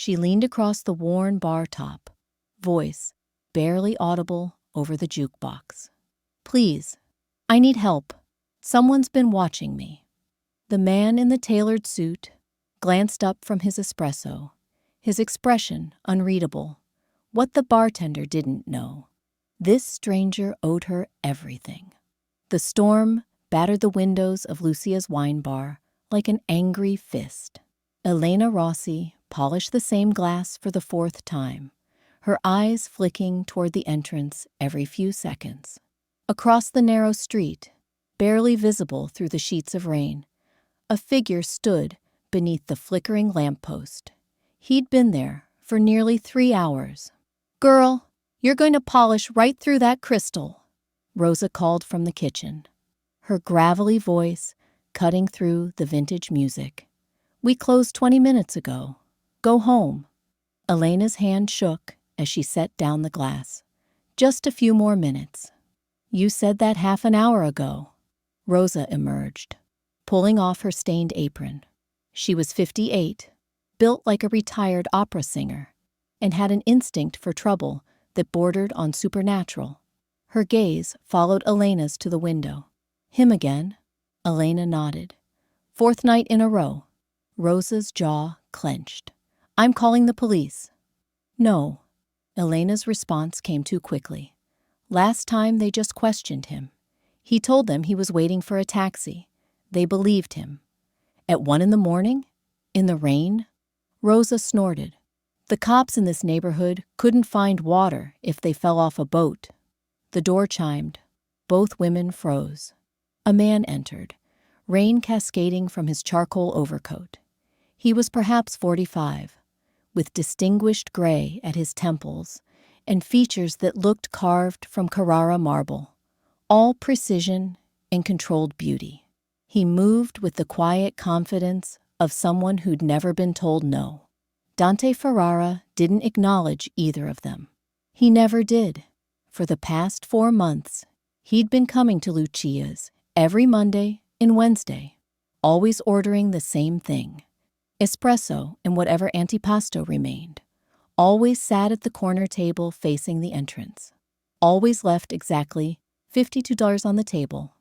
She leaned across the worn bar top, voice barely audible over the jukebox. "Please, I need help. Someone's been watching me." The man in the tailored suit glanced up from his espresso, his expression unreadable. What the bartender didn't know, this stranger owed her everything. The storm battered the windows of Lucia's wine bar like an angry fist. Elena Rossi polished the same glass for the fourth time, her eyes flicking toward the entrance every few seconds. Across the narrow street, barely visible through the sheets of rain, a figure stood beneath the flickering lamppost. He'd been there for nearly 3 hours. "Girl, you're going to polish right through that crystal," Rosa called from the kitchen, her gravelly voice cutting through the vintage music. "We closed 20 minutes ago. Go home." Elena's hand shook as she set down the glass. "Just a few more minutes." "You said that half an hour ago." Rosa emerged, pulling off her stained apron. She was 58, built like a retired opera singer, and had an instinct for trouble that bordered on supernatural. Her gaze followed Elena's to the window. "Him again?" Elena nodded. "4th night in a row." Rosa's jaw clenched. "I'm calling the police." "No." Elena's response came too quickly. "Last time they just questioned him. He told them he was waiting for a taxi. They believed him. At 1 a.m? In the rain?" Rosa snorted. "The cops in this neighborhood couldn't find water if they fell off a boat." The door chimed. Both women froze. A man entered, rain cascading from his charcoal overcoat. He was perhaps 45, with distinguished gray at his temples and features that looked carved from Carrara marble, all precision and controlled beauty. He moved with the quiet confidence of someone who'd never been told no. Dante Ferrara didn't acknowledge either of them. He never did. For the past 4 months, he'd been coming to Lucia's every Monday and Wednesday, always ordering the same thing, espresso and whatever antipasto remained, always sat at the corner table facing the entrance, always left exactly $52 on the table,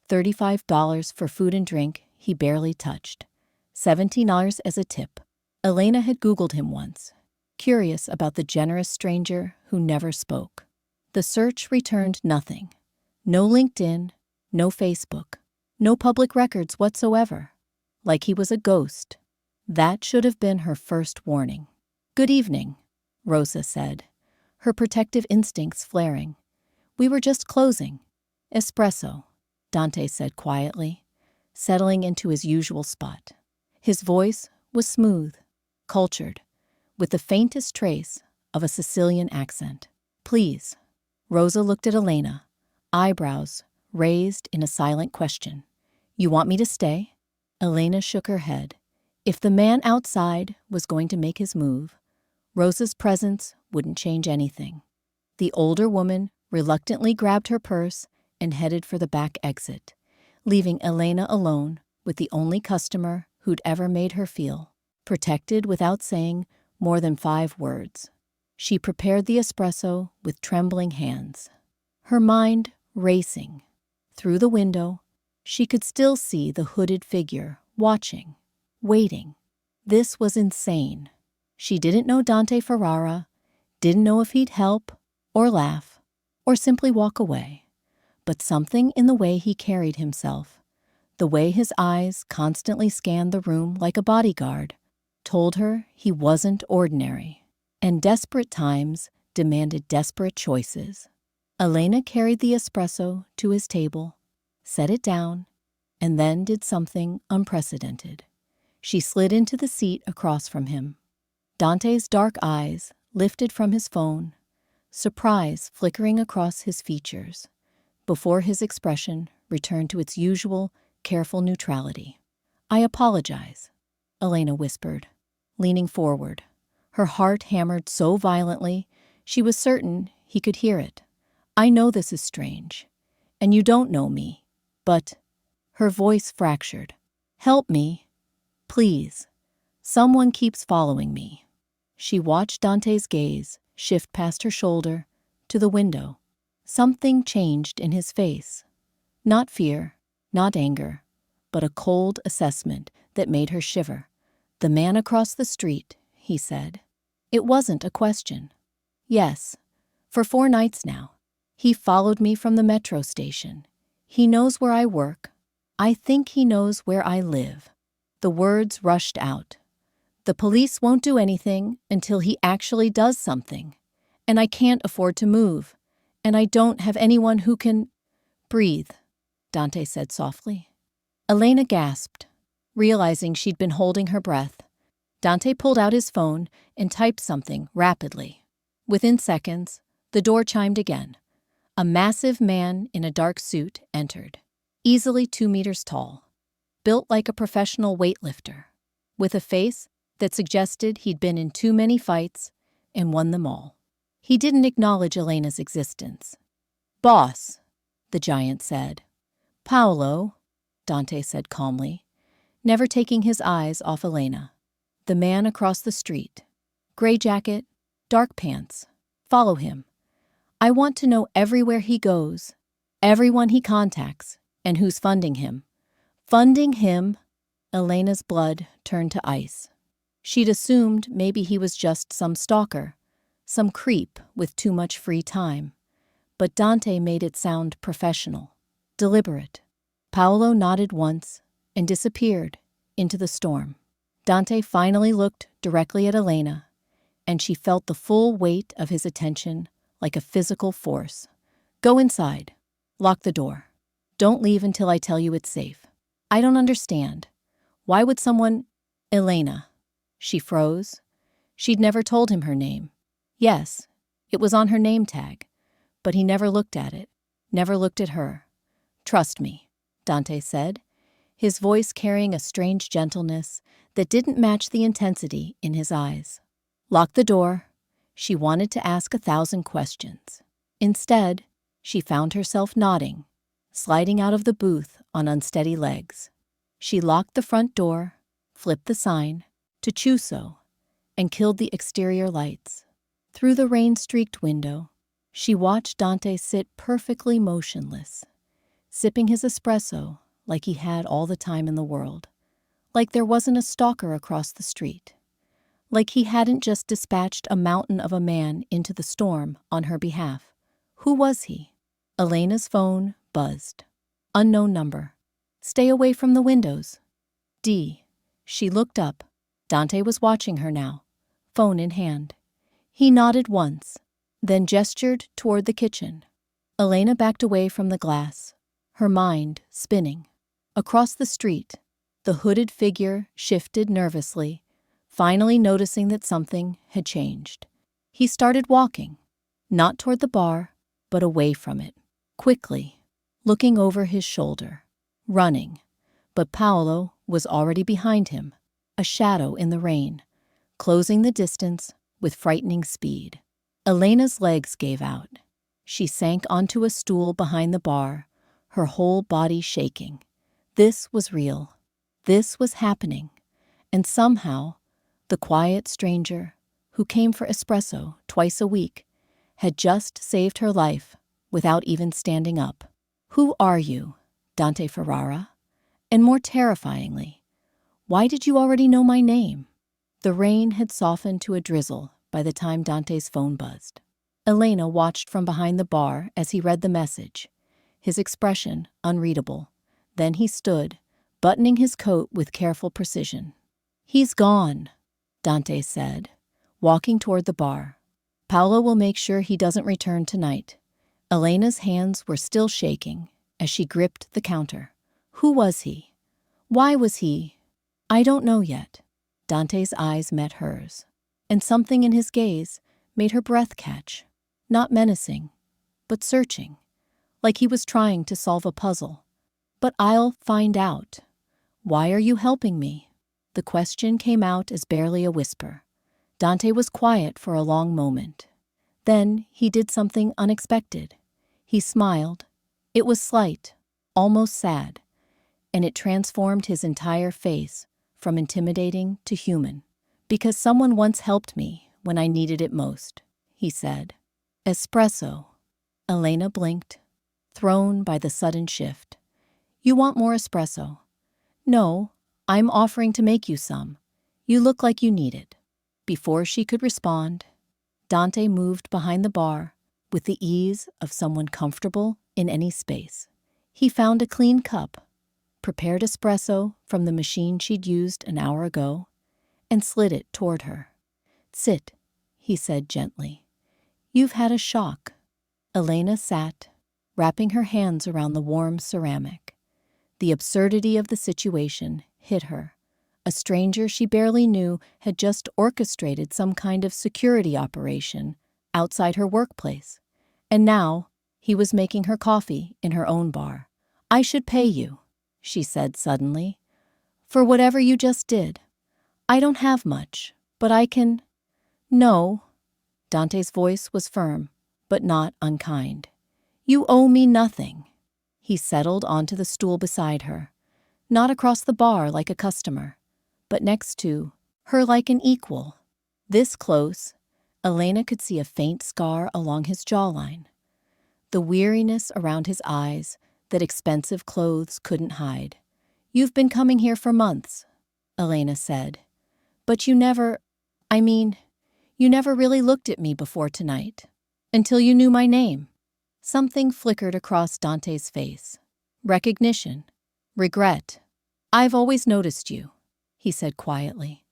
$35 for food and drink he barely touched, $17 as a tip. Elena had Googled him once, curious about the generous stranger who never spoke. The search returned nothing. No LinkedIn, no Facebook, no public records whatsoever. Like he was a ghost. That should have been her first warning. "Good evening," Rosa said, her protective instincts flaring. "We were just closing." "Espresso," Dante said quietly, settling into his usual spot. His voice was smooth, cultured, with the faintest trace of a Sicilian accent. "Please." Rosa looked at Elena, eyebrows raised in a silent question. "You want me to stay?" Elena shook her head. If the man outside was going to make his move, Rosa's presence wouldn't change anything. The older woman reluctantly grabbed her purse and headed for the back exit, leaving Elena alone with the only customer who'd ever made her feel protected without saying more than 5 words. She prepared the espresso with trembling hands, her mind racing. Through the window, she could still see the hooded figure, watching, waiting. This was insane. She didn't know Dante Ferrara, didn't know if he'd help, or laugh, or simply walk away. But something in the way he carried himself, the way his eyes constantly scanned the room like a bodyguard, told her he wasn't ordinary. And desperate times demanded desperate choices. Elena carried the espresso to his table, set it down, and then did something unprecedented. She slid into the seat across from him. Dante's dark eyes lifted from his phone, surprise flickering across his features, before his expression returned to its usual, careful neutrality. "I apologize," Elena whispered, leaning forward. Her heart hammered so violently, she was certain he could hear it. "I know this is strange, and you don't know me, but—" Her voice fractured. "Help me. Please. Someone keeps following me." She watched Dante's gaze shift past her shoulder to the window. Something changed in his face. Not fear, not anger, but a cold assessment that made her shiver. "The man across the street," he said. It wasn't a question. "Yes, for 4 nights now. He followed me from the metro station. He knows where I work. I think he knows where I live." The words rushed out. "The police won't do anything until he actually does something. And I can't afford to move. And I don't have anyone who can—" "Breathe," Dante said softly. Elena gasped, realizing she'd been holding her breath. Dante pulled out his phone and typed something rapidly. Within seconds, the door chimed again. A massive man in a dark suit entered, easily 2 meters tall, built like a professional weightlifter, with a face that suggested he'd been in too many fights and won them all. He didn't acknowledge Elena's existence. "Boss," the giant said. "Paolo," Dante said calmly, never taking his eyes off Elena. The man across the street. Gray jacket, dark pants. "Follow him. I want to know everywhere he goes, everyone he contacts, and who's funding him." Funding him? Elena's blood turned to ice. She'd assumed maybe he was just some stalker, some creep with too much free time. But Dante made it sound professional, deliberate. Paolo nodded once and disappeared into the storm. Dante finally looked directly at Elena, and she felt the full weight of his attention like a physical force. "Go inside. Lock the door. Don't leave until I tell you it's safe." "I don't understand. Why would someone—" "Elena." She froze. She'd never told him her name. Yes, it was on her name tag, but he never looked at it, never looked at her. "Trust me," Dante said, his voice carrying a strange gentleness that didn't match the intensity in his eyes. Lock the door. She wanted to ask 1,000 questions. Instead, she found herself nodding, sliding out of the booth on unsteady legs. She locked the front door, flipped the sign to Chuso, and killed the exterior lights. Through the rain-streaked window, she watched Dante sit perfectly motionless, sipping his espresso like he had all the time in the world, like there wasn't a stalker across the street, like he hadn't just dispatched a mountain of a man into the storm on her behalf. Who was he? Elena's phone buzzed. Unknown number. "Stay away from the windows." D. She looked up. Dante was watching her now, phone in hand. He nodded once, then gestured toward the kitchen. Elena backed away from the glass, her mind spinning. Across the street, the hooded figure shifted nervously, finally noticing that something had changed. He started walking, not toward the bar, but away from it, quickly, looking over his shoulder, running. But Paolo was already behind him, a shadow in the rain, closing the distance with frightening speed. Elena's legs gave out. She sank onto a stool behind the bar, her whole body shaking. This was real. This was happening. And somehow, the quiet stranger, who came for espresso twice a week, had just saved her life without even standing up. "Who are you, Dante Ferrara? And more terrifyingly, why did you already know my name?" The rain had softened to a drizzle by the time Dante's phone buzzed. Elena watched from behind the bar as he read the message, his expression unreadable. Then he stood, buttoning his coat with careful precision. "He's gone," Dante said, walking toward the bar. "Paolo will make sure he doesn't return tonight." Elena's hands were still shaking as she gripped the counter. Who was he? Why was he? "I don't know yet." Dante's eyes met hers, and something in his gaze made her breath catch. Not menacing, but searching, like he was trying to solve a puzzle. "But I'll find out. Why are you helping me?" The question came out as barely a whisper. Dante was quiet for a long moment. Then he did something unexpected. He smiled. It was slight, almost sad, and it transformed his entire face from intimidating to human. "Because someone once helped me when I needed it most, he said. Espresso. Elena blinked, thrown by the sudden shift. You want more espresso? No, I'm offering to make you some. You look like you need it. Before she could respond, Dante moved behind the bar with the ease of someone comfortable in any space. He found a clean cup, prepared espresso from the machine she'd used an hour ago, and slid it toward her. Sit, he said gently. You've had a shock. Elena sat, wrapping her hands around the warm ceramic. The absurdity of the situation hit her. A stranger she barely knew had just orchestrated some kind of security operation outside her workplace. And now he was making her coffee in her own bar. I should pay you, she said suddenly, for whatever you just did. I don't have much, but I can... No. Dante's voice was firm, but not unkind. You owe me nothing. He settled onto the stool beside her, not across the bar like a customer, but next to her like an equal. This close, Elena could see a faint scar along his jawline, the weariness around his eyes that expensive clothes couldn't hide. You've been coming here for months, Elena said, but you never really looked at me before tonight, until you knew my name. Something flickered across Dante's face. Recognition. Regret. I've always noticed you, he said quietly.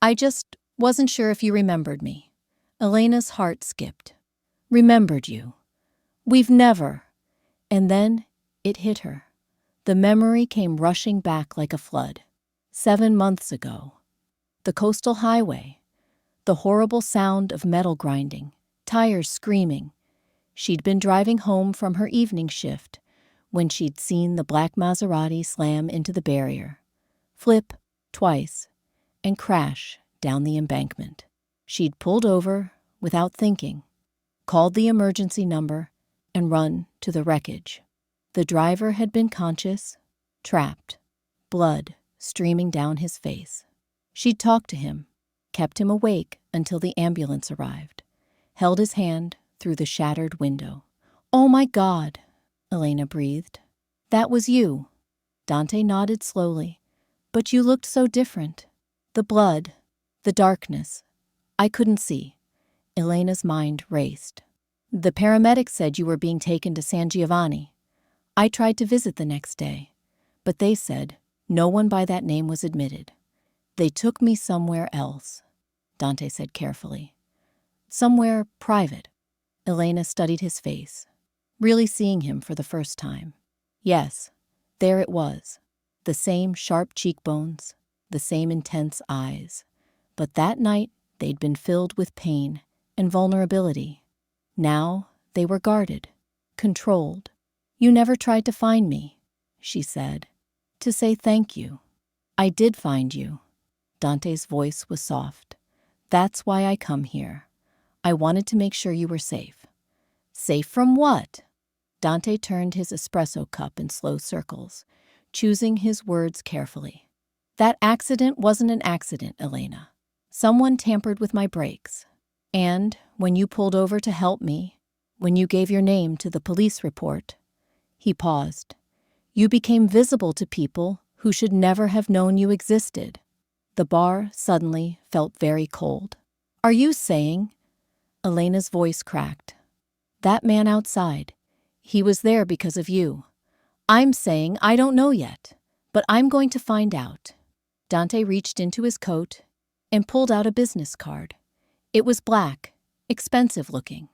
I just wasn't sure if you remembered me. Elena's heart skipped. Remembered you. We've never. And then it hit her. The memory came rushing back like a flood. 7 months ago. The coastal highway. The horrible sound of metal grinding, tires screaming. She'd been driving home from her evening shift when she'd seen the black Maserati slam into the barrier, flip twice, and crash down the embankment. She'd pulled over without thinking, called the emergency number, and run to the wreckage. The driver had been conscious, trapped, blood streaming down his face. She'd talked to him, kept him awake until the ambulance arrived, held his hand through the shattered window. Oh my God, Elena breathed. That was you. Dante nodded slowly. But you looked so different. The blood, the darkness. I couldn't see. Elena's mind raced. The paramedics said you were being taken to San Giovanni. I tried to visit the next day, but they said no one by that name was admitted. They took me somewhere else, Dante said carefully. Somewhere private. Elena studied his face, really seeing him for the first time. Yes, there it was. The same sharp cheekbones, the same intense eyes. But that night, they'd been filled with pain and vulnerability. Now, they were guarded, controlled. You never tried to find me, she said, to say thank you. I did find you. Dante's voice was soft. That's why I come here. I wanted to make sure you were safe. Safe from what? Dante turned his espresso cup in slow circles, choosing his words carefully. That accident wasn't an accident, Elena. Someone tampered with my brakes. And when you pulled over to help me, when you gave your name to the police report, he paused. You became visible to people who should never have known you existed. The bar suddenly felt very cold. Are you saying? Elena's voice cracked. That man outside, he was there because of you. I'm saying I don't know yet, but I'm going to find out. Dante reached into his coat and pulled out a business card. It was black, expensive looking,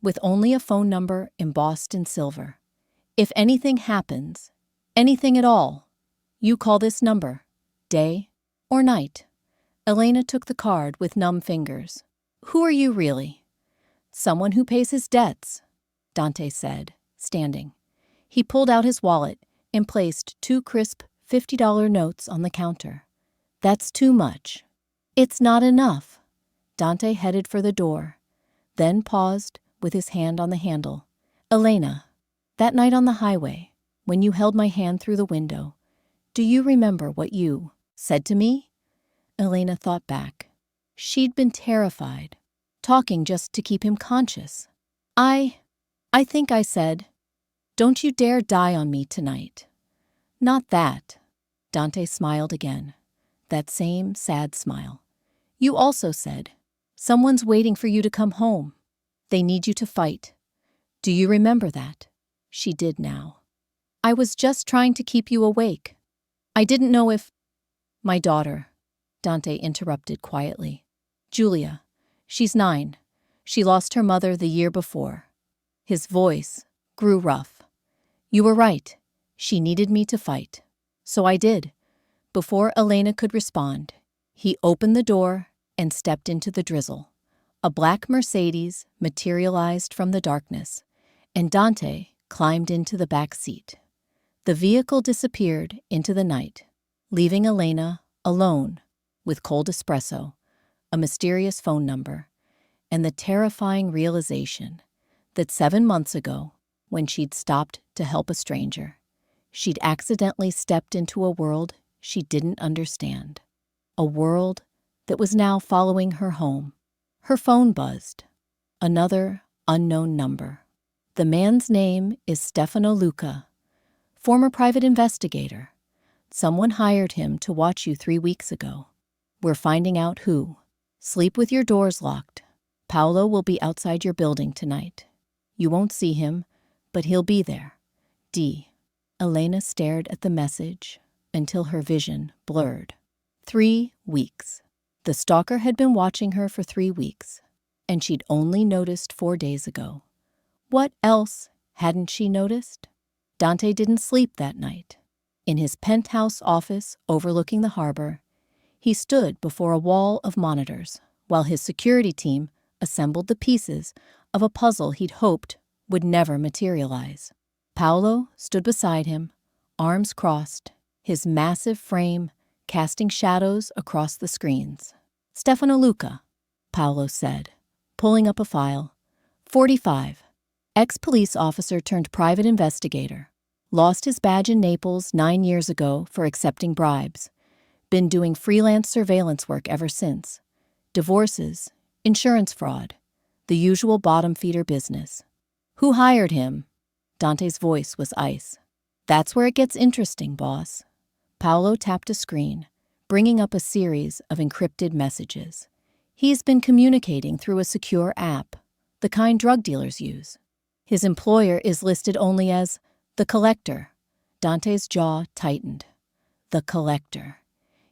with only a phone number embossed in silver. If anything happens, anything at all, you call this number, day or night. Elena took the card with numb fingers. Who are you really? Someone who pays his debts, Dante said, standing. He pulled out his wallet and placed 2 crisp $50 notes on the counter. That's too much. It's not enough. Dante headed for the door, then paused with his hand on the handle. Elena, that night on the highway, when you held my hand through the window, do you remember what you said to me? Elena thought back. She'd been terrified, talking just to keep him conscious. I think I said, "Don't you dare die on me tonight." Not that. Dante smiled again. That same sad smile. You also said, "Someone's waiting for you to come home. They need you to fight." Do you remember that? She did now. I was just trying to keep you awake. I didn't know if... My daughter, Dante interrupted quietly. Julia. She's 9. She lost her mother the year before. His voice grew rough. You were right. She needed me to fight. So I did. Before Elena could respond, he opened the door and stepped into the drizzle. A black Mercedes materialized from the darkness, and Dante climbed into the back seat. The vehicle disappeared into the night, leaving Elena alone with cold espresso, a mysterious phone number, and the terrifying realization that 7 months ago, when she'd stopped to help a stranger, she'd accidentally stepped into a world she didn't understand, a world that was now following her home. Her phone buzzed. Another unknown number. The man's name is Stefano Luca, former private investigator. Someone hired him to watch you 3 weeks ago. We're finding out who. Sleep with your doors locked. Paolo will be outside your building tonight. You won't see him, but he'll be there. D. Elena stared at the message until her vision blurred. 3 weeks. The stalker had been watching her for 3 weeks, and she'd only noticed 4 days ago. What else hadn't she noticed? Dante didn't sleep that night. In his penthouse office overlooking the harbor, he stood before a wall of monitors while his security team assembled the pieces of a puzzle he'd hoped would never materialize. Paolo stood beside him, arms crossed, his massive frame casting shadows across the screens. Stefano Luca, Paolo said, pulling up a file. 45. Ex-police officer turned private investigator. Lost his badge in Naples 9 years ago for accepting bribes. Been doing freelance surveillance work ever since. Divorces, insurance fraud, the usual bottom-feeder business. Who hired him? Dante's voice was ice. That's where it gets interesting, boss. Paolo tapped a screen, bringing up a series of encrypted messages. He's been communicating through a secure app, the kind drug dealers use. His employer is listed only as the collector. Dante's jaw tightened. The collector.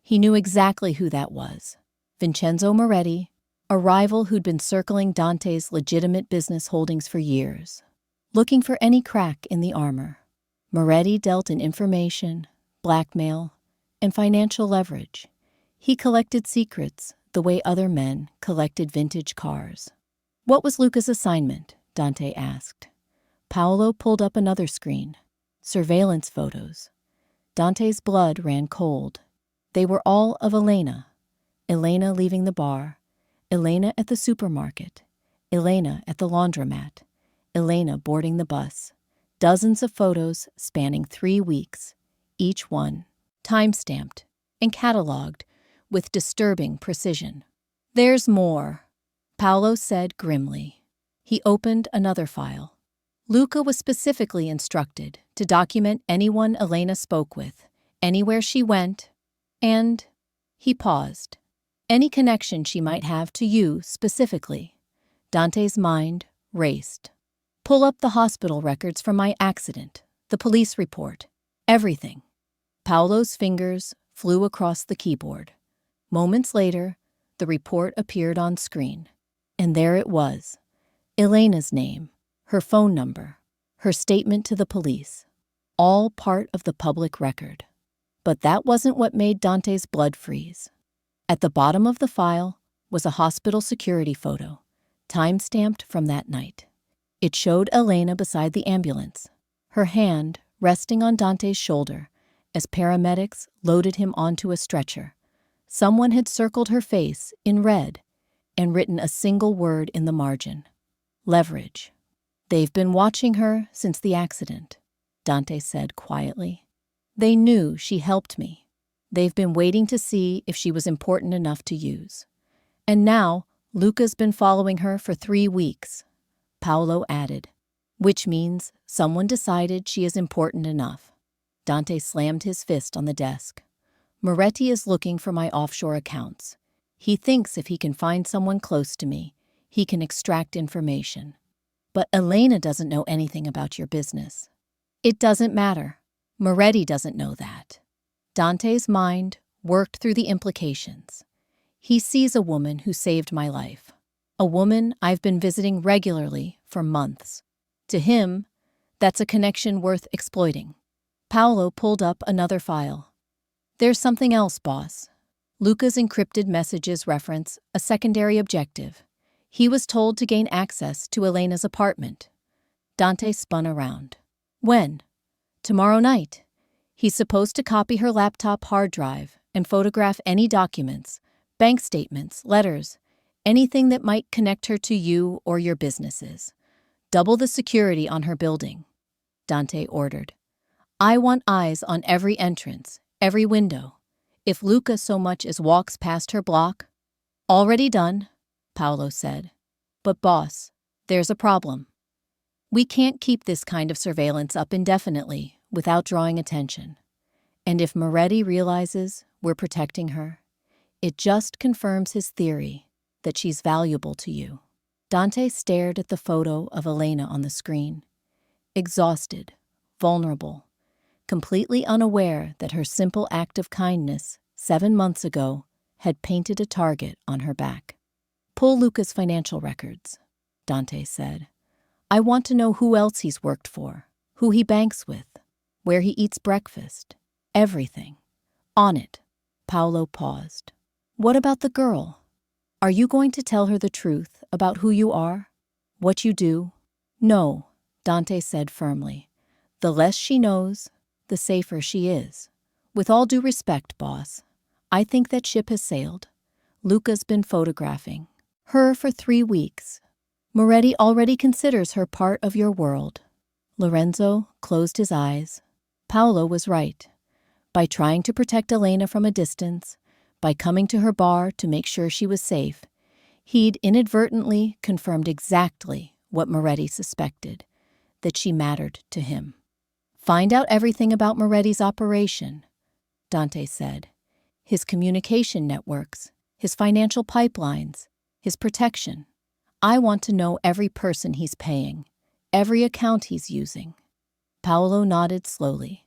He knew exactly who that was. Vincenzo Moretti, a rival who'd been circling Dante's legitimate business holdings for years, looking for any crack in the armor. Moretti dealt in information, blackmail, and financial leverage. He collected secrets the way other men collected vintage cars. What was Luca's assignment? Dante asked. Paolo pulled up another screen. Surveillance photos. Dante's blood ran cold. They were all of Elena. Elena leaving the bar. Elena at the supermarket. Elena at the laundromat. Elena boarding the bus. Dozens of photos spanning 3 weeks, each one time-stamped and cataloged with disturbing precision. There's more, Paolo said grimly. He opened another file. Luca was specifically instructed to document anyone Elena spoke with, anywhere she went, and he paused. Any connection she might have to you specifically. Dante's mind raced. Pull up the hospital records from my accident, the police report, everything. Paolo's fingers flew across the keyboard. Moments later, the report appeared on screen. And there it was. Elena's name, her phone number, her statement to the police. All part of the public record. But that wasn't what made Dante's blood freeze. At the bottom of the file was a hospital security photo, time-stamped from that night. It showed Elena beside the ambulance, her hand resting on Dante's shoulder as paramedics loaded him onto a stretcher. Someone had circled her face in red and written a single word in the margin. Leverage. They've been watching her since the accident, Dante said quietly. They knew she helped me. They've been waiting to see if she was important enough to use. And now, Luca's been following her for 3 weeks, Paolo added, which means someone decided she is important enough. Dante slammed his fist on the desk. Moretti is looking for my offshore accounts. He thinks if he can find someone close to me, he can extract information. But Elena doesn't know anything about your business. It doesn't matter. Moretti doesn't know that. Dante's mind worked through the implications. He sees a woman who saved my life. A woman I've been visiting regularly for months. To him, that's a connection worth exploiting. Paolo pulled up another file. There's something else, boss. Luca's encrypted messages reference a secondary objective. He was told to gain access to Elena's apartment. Dante spun around. When? Tomorrow night. He's supposed to copy her laptop hard drive and photograph any documents, bank statements, letters, anything that might connect her to you or your businesses. Double the security on her building, Dante ordered. I want eyes on every entrance, every window. If Luca so much as walks past her block. Already done, Paolo said. But boss, there's a problem. We can't keep this kind of surveillance up indefinitely without drawing attention. And if Moretti realizes we're protecting her, it just confirms his theory that she's valuable to you. Dante stared at the photo of Elena on the screen. Exhausted, vulnerable, completely unaware that her simple act of kindness 7 months ago had painted a target on her back. Pull Luca's financial records, Dante said. I want to know who else he's worked for, who he banks with, where he eats breakfast, everything. On it. Paolo paused. What about the girl? Are you going to tell her the truth about who you are? What you do? No, Dante said firmly. The less she knows, the safer she is. With all due respect, boss, I think that ship has sailed. Luca's been photographing her for 3 weeks. Moretti already considers her part of your world. Lorenzo closed his eyes. Paolo was right. By trying to protect Elena from a distance, by coming to her bar to make sure she was safe, he'd inadvertently confirmed exactly what Moretti suspected, that she mattered to him. Find out everything about Moretti's operation, Dante said. His communication networks, his financial pipelines, his protection. I want to know every person he's paying, every account he's using. Paolo nodded slowly.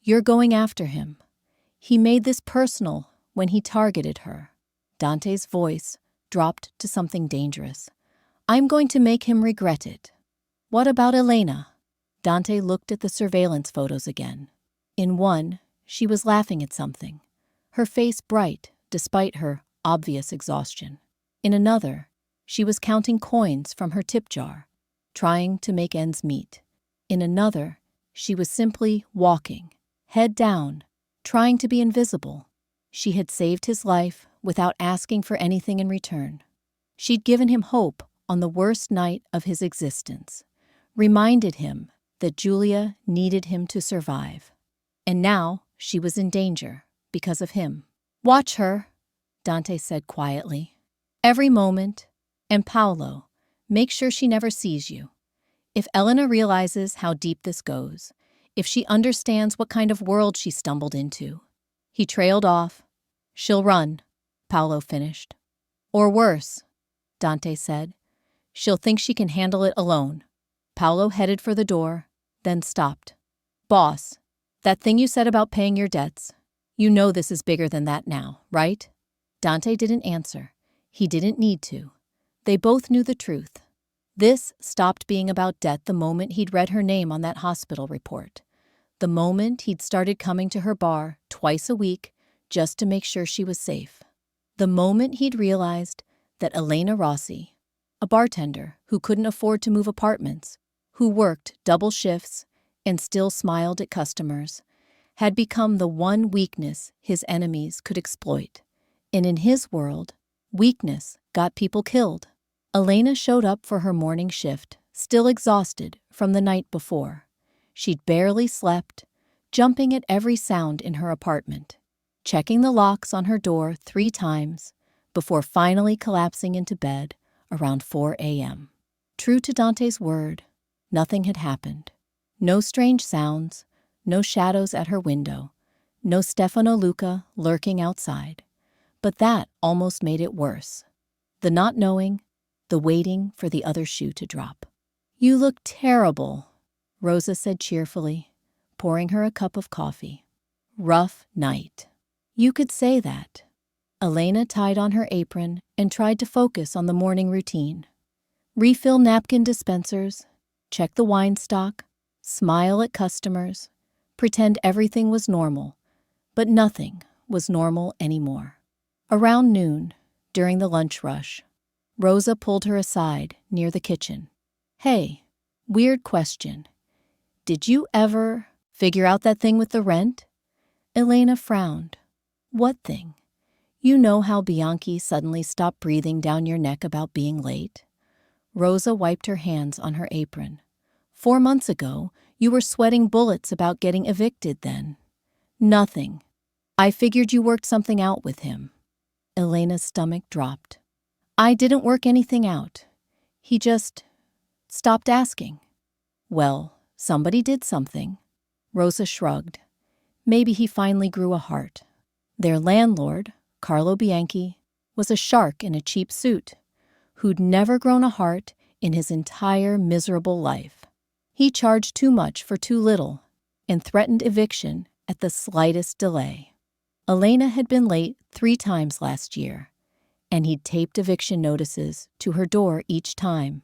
You're going after him. He made this personal when he targeted her. Dante's voice dropped to something dangerous. I'm going to make him regret it. What about Elena? Dante looked at the surveillance photos again. In one, she was laughing at something, her face bright despite her obvious exhaustion. In another, she was counting coins from her tip jar, trying to make ends meet. In another, she was simply walking, head down, trying to be invisible. She had saved his life without asking for anything in return. She'd given him hope on the worst night of his existence, reminded him that Julia needed him to survive. And now she was in danger because of him. Watch her, Dante said quietly. Every moment. And Paolo, make sure she never sees you. If Elena realizes how deep this goes, if she understands what kind of world she stumbled into. He trailed off. She'll run, Paolo finished. Or worse, Dante said. She'll think she can handle it alone. Paolo headed for the door, then stopped. Boss, that thing you said about paying your debts, you know this is bigger than that now, right? Dante didn't answer. He didn't need to. They both knew the truth. This stopped being about debt the moment he'd read her name on that hospital report. The moment he'd started coming to her bar twice a week just to make sure she was safe. The moment he'd realized that Elena Rossi, a bartender who couldn't afford to move apartments, who worked double shifts and still smiled at customers, had become the one weakness his enemies could exploit. And in his world, weakness got people killed. Elena showed up for her morning shift, still exhausted from the night before. She'd barely slept, jumping at every sound in her apartment, checking the locks on her door 3 times, before finally collapsing into bed around 4 a.m. True to Dante's word, nothing had happened. No strange sounds, no shadows at her window, no Stefano Luca lurking outside. But that almost made it worse. The not knowing, the waiting for the other shoe to drop. "You look terrible," Rosa said cheerfully, pouring her a cup of coffee. "Rough night." "You could say that." Elena tied on her apron and tried to focus on the morning routine. Refill napkin dispensers, check the wine stock, smile at customers, pretend everything was normal, but nothing was normal anymore. Around noon, during the lunch rush, Rosa pulled her aside near the kitchen. "Hey, weird question. Did you ever figure out that thing with the rent?" Elena frowned. "What thing? You know how Bianchi suddenly stopped breathing down your neck about being late?" Rosa wiped her hands on her apron. 4 months ago, you were sweating bullets about getting evicted then. "Nothing. I figured you worked something out with him." Elena's stomach dropped. "I didn't work anything out. He just stopped asking." "Well, somebody did something." Rosa shrugged. Maybe he finally grew a heart. Their landlord, Carlo Bianchi, was a shark in a cheap suit, who'd never grown a heart in his entire miserable life. He charged too much for too little and threatened eviction at the slightest delay. Elena had been late 3 times last year, and he'd taped eviction notices to her door each time.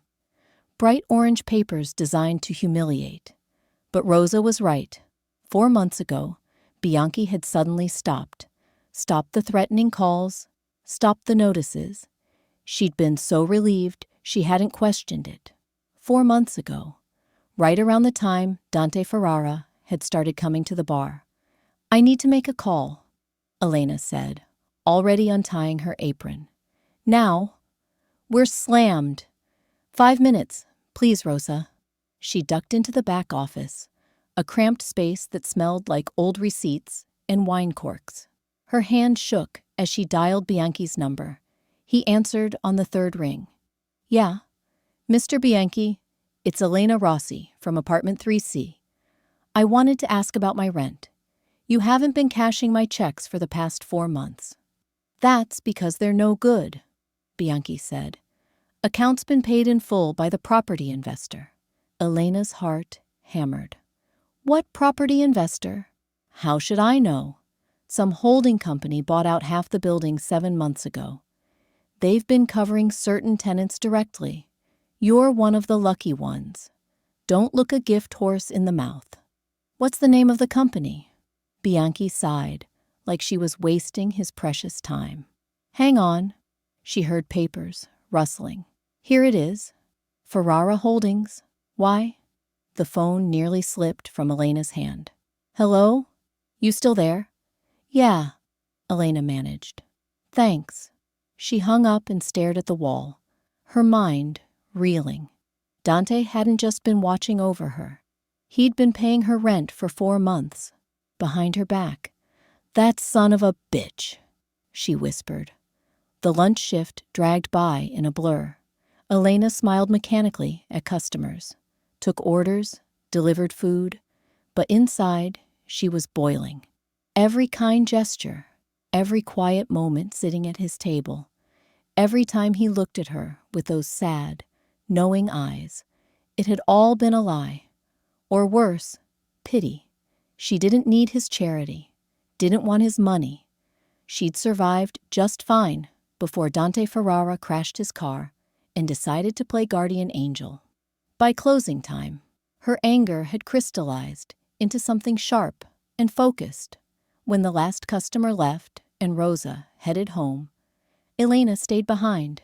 Bright orange papers designed to humiliate. But Rosa was right. 4 months ago, Bianchi had suddenly stopped the threatening calls, stopped the notices. She'd been so relieved she hadn't questioned it. 4 months ago, right around the time Dante Ferrara had started coming to the bar. "I need to make a call," Elena said, already untying her apron. "Now, we're slammed. 5 minutes, please, Rosa." She ducked into the back office, a cramped space that smelled like old receipts and wine corks. Her hand shook as she dialed Bianchi's number. He answered on the 3rd ring. "Yeah, Mr. Bianchi, it's Elena Rossi from apartment 3C. I wanted to ask about my rent. You haven't been cashing my checks for the past 4 months." "That's because they're no good," Bianchi said. "Account's been paid in full by the property investor." Elena's heart hammered. "What property investor?" "How should I know? Some holding company bought out half the building 7 months ago. They've been covering certain tenants directly. You're one of the lucky ones. Don't look a gift horse in the mouth." "What's the name of the company?" Bianchi sighed, like she was wasting his precious time. "Hang on." She heard papers rustling. "Here it is. Ferrara Holdings. Why?" The phone nearly slipped from Elena's hand. "Hello? You still there?" "Yeah," Elena managed. "Thanks." She hung up and stared at the wall, her mind reeling. Dante hadn't just been watching over her. He'd been paying her rent for 4 months, behind her back. "That son of a bitch," she whispered. The lunch shift dragged by in a blur. Elena smiled mechanically at customers, took orders, delivered food, but inside she was boiling. Every kind gesture, every quiet moment sitting at his table, every time he looked at her with those sad, knowing eyes, it had all been a lie. Or worse, pity. She didn't need his charity, didn't want his money. She'd survived just fine before Dante Ferrara crashed his car and decided to play guardian angel. By closing time, her anger had crystallized into something sharp and focused. When the last customer left and Rosa headed home, Elena stayed behind,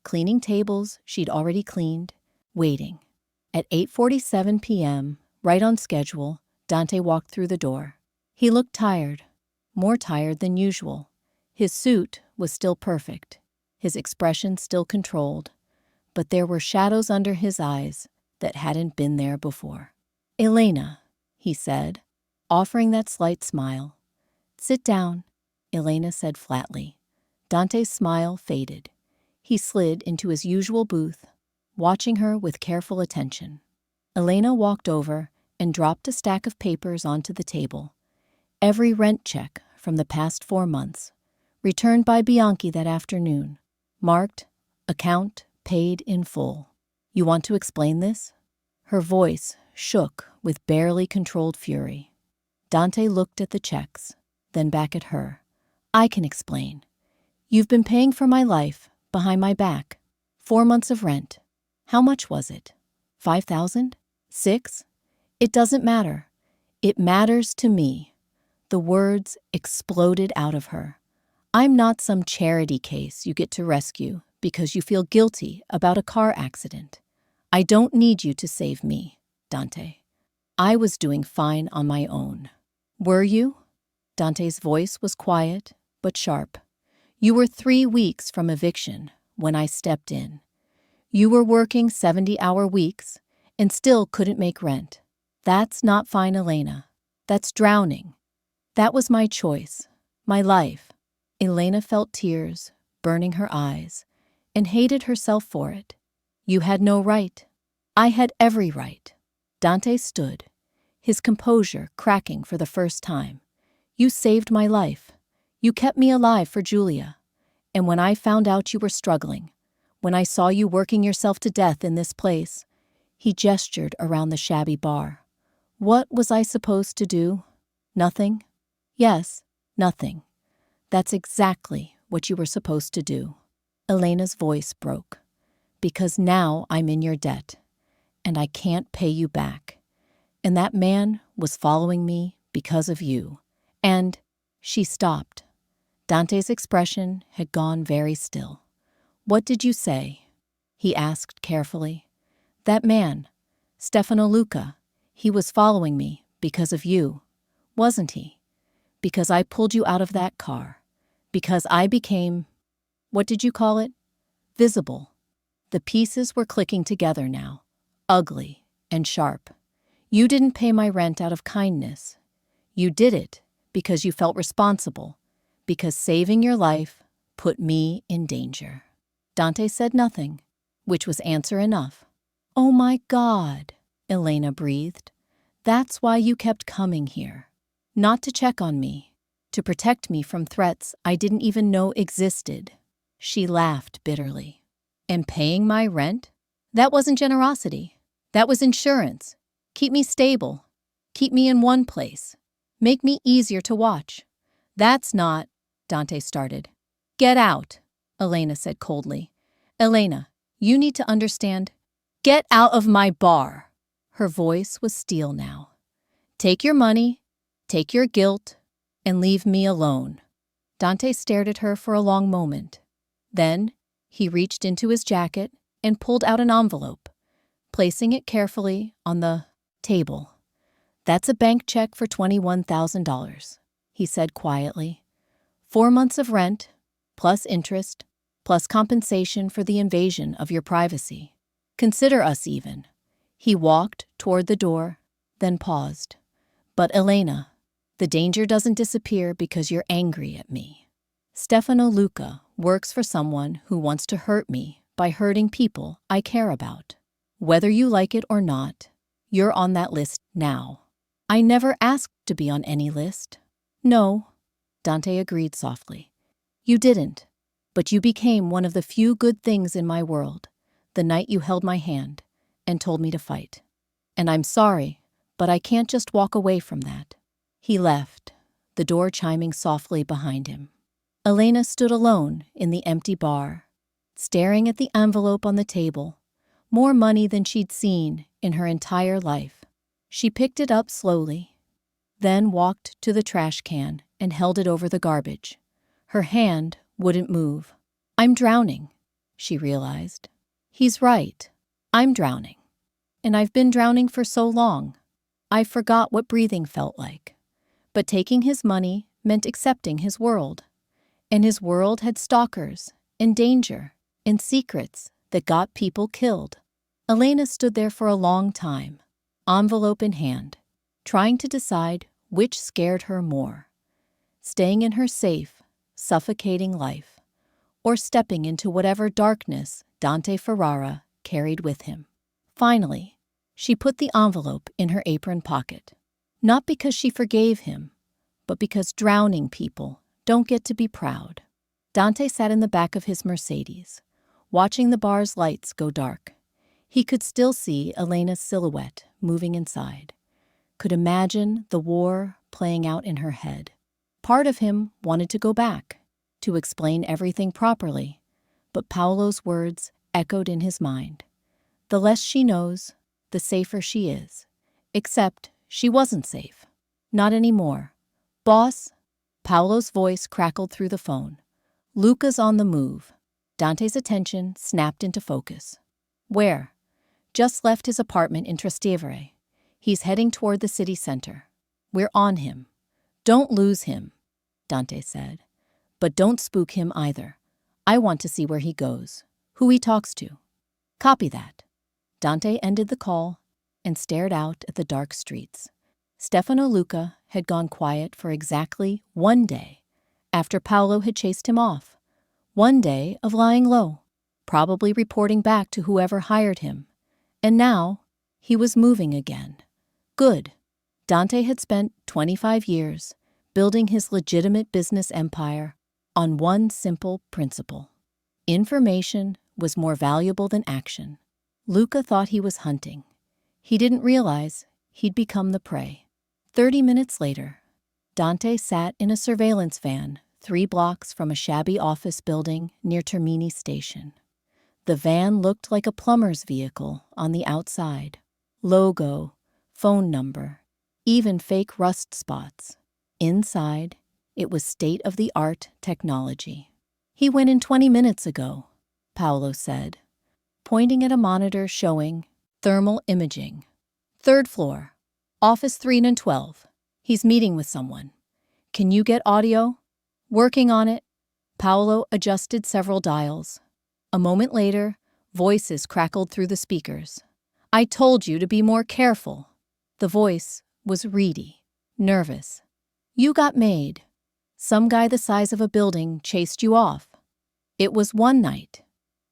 cleaning tables she'd already cleaned, waiting. At 8:47 p.m., right on schedule, Dante walked through the door. He looked tired, more tired than usual. His suit was still perfect, his expression still controlled, but there were shadows under his eyes that hadn't been there before. "Elena," he said, offering that slight smile. "Sit down," Elena said flatly. Dante's smile faded. He slid into his usual booth, watching her with careful attention. Elena walked over and dropped a stack of papers onto the table. Every rent check from the past 4 months, returned by Bianchi that afternoon, marked, account paid in full. You want to explain this? Her voice shook with barely controlled fury. Dante looked at the checks, then back at her. I can explain. You've been paying for my life behind my back. 4 months of rent. How much was it? 5,000? 6? It doesn't matter. It matters to me. The words exploded out of her. I'm not some charity case you get to rescue because you feel guilty about a car accident. I don't need you to save me, Dante. I was doing fine on my own. Were you? Dante's voice was quiet, but sharp. You were 3 weeks from eviction when I stepped in. You were working 70-hour weeks and still couldn't make rent. That's not fine, Elena. That's drowning. That was my choice, my life. Elena felt tears burning her eyes and hated herself for it. You had no right. I had every right. Dante stood, his composure cracking for the first time. You saved my life. You kept me alive for Julia. And when I found out you were struggling, when I saw you working yourself to death in this place, he gestured around the shabby bar. What was I supposed to do? Nothing? Yes, nothing. That's exactly what you were supposed to do. Elena's voice broke. Because now I'm in your debt, and I can't pay you back. And that man was following me because of you. And she stopped. Dante's expression had gone very still. What did you say? He asked carefully. That man, Stefano Luca, he was following me because of you, wasn't he? Because I pulled you out of that car. Because I became, what did you call it? Visible. The pieces were clicking together now, ugly and sharp. You didn't pay my rent out of kindness. You did it because you felt responsible, because saving your life put me in danger. Dante said nothing, which was answer enough. Oh my God, Elena breathed. That's why you kept coming here. Not to check on me, to protect me from threats I didn't even know existed. She laughed bitterly. And paying my rent? That wasn't generosity. That was insurance. Keep me stable. Keep me in one place. Make me easier to watch. That's not, Dante started. Get out, Elena said coldly. Elena, you need to understand. Get out of my bar. Her voice was steel now. Take your money, take your guilt, and leave me alone. Dante stared at her for a long moment. Then he reached into his jacket and pulled out an envelope, placing it carefully on the table. That's a bank check for $21,000, he said quietly. 4 months of rent, plus interest, plus compensation for the invasion of your privacy. Consider us even. He walked toward the door, then paused. But Elena, the danger doesn't disappear because you're angry at me. Stefano Luca works for someone who wants to hurt me by hurting people I care about. Whether you like it or not, you're on that list now. I never asked to be on any list. No, Dante agreed softly. You didn't, but you became one of the few good things in my world the night you held my hand and told me to fight. And I'm sorry, but I can't just walk away from that. He left, the door chiming softly behind him. Elena stood alone in the empty bar, staring at the envelope on the table, more money than she'd seen in her entire life. She picked it up slowly, then walked to the trash can and held it over the garbage. Her hand wouldn't move. I'm drowning, she realized. He's right. I'm drowning. And I've been drowning for so long. I forgot what breathing felt like. But taking his money meant accepting his world. And his world had stalkers and danger and secrets that got people killed. Elena stood there for a long time, envelope in hand, trying to decide which scared her more. Staying in her safe, suffocating life, or stepping into whatever darkness Dante Ferrara carried with him. Finally, she put the envelope in her apron pocket, not because she forgave him, but because drowning people don't get to be proud. Dante sat in the back of his Mercedes, watching the bar's lights go dark. He could still see Elena's silhouette moving inside, could imagine the war playing out in her head. Part of him wanted to go back, to explain everything properly, but Paolo's words echoed in his mind. The less she knows, the safer she is. Except she wasn't safe. Not anymore. Boss? Paolo's voice crackled through the phone. Luca's on the move. Dante's attention snapped into focus. Where? Just left his apartment in Trastevere. He's heading toward the city center. We're on him. Don't lose him, Dante said. But don't spook him either. I want to see where he goes, who he talks to. Copy that. Dante ended the call and stared out at the dark streets. Stefano Luca had gone quiet for exactly 1 day after Paolo had chased him off. 1 day of lying low, probably reporting back to whoever hired him. And now he was moving again. Good. Dante had spent 25 years building his legitimate business empire on one simple principle. Information was more valuable than action. Luca thought he was hunting. He didn't realize he'd become the prey. 30 minutes later, Dante sat in a surveillance van 3 blocks from a shabby office building near Termini Station. The van looked like a plumber's vehicle on the outside. Logo, phone number, even fake rust spots. Inside, it was state-of-the-art technology. He went in 20 minutes ago, Paolo said, pointing at a monitor showing thermal imaging. 3rd floor, office 312. He's meeting with someone. Can you get audio? Working on it. Paolo adjusted several dials. A moment later, voices crackled through the speakers. I told you to be more careful. The voice was reedy, nervous. You got made. Some guy the size of a building chased you off. It was one night,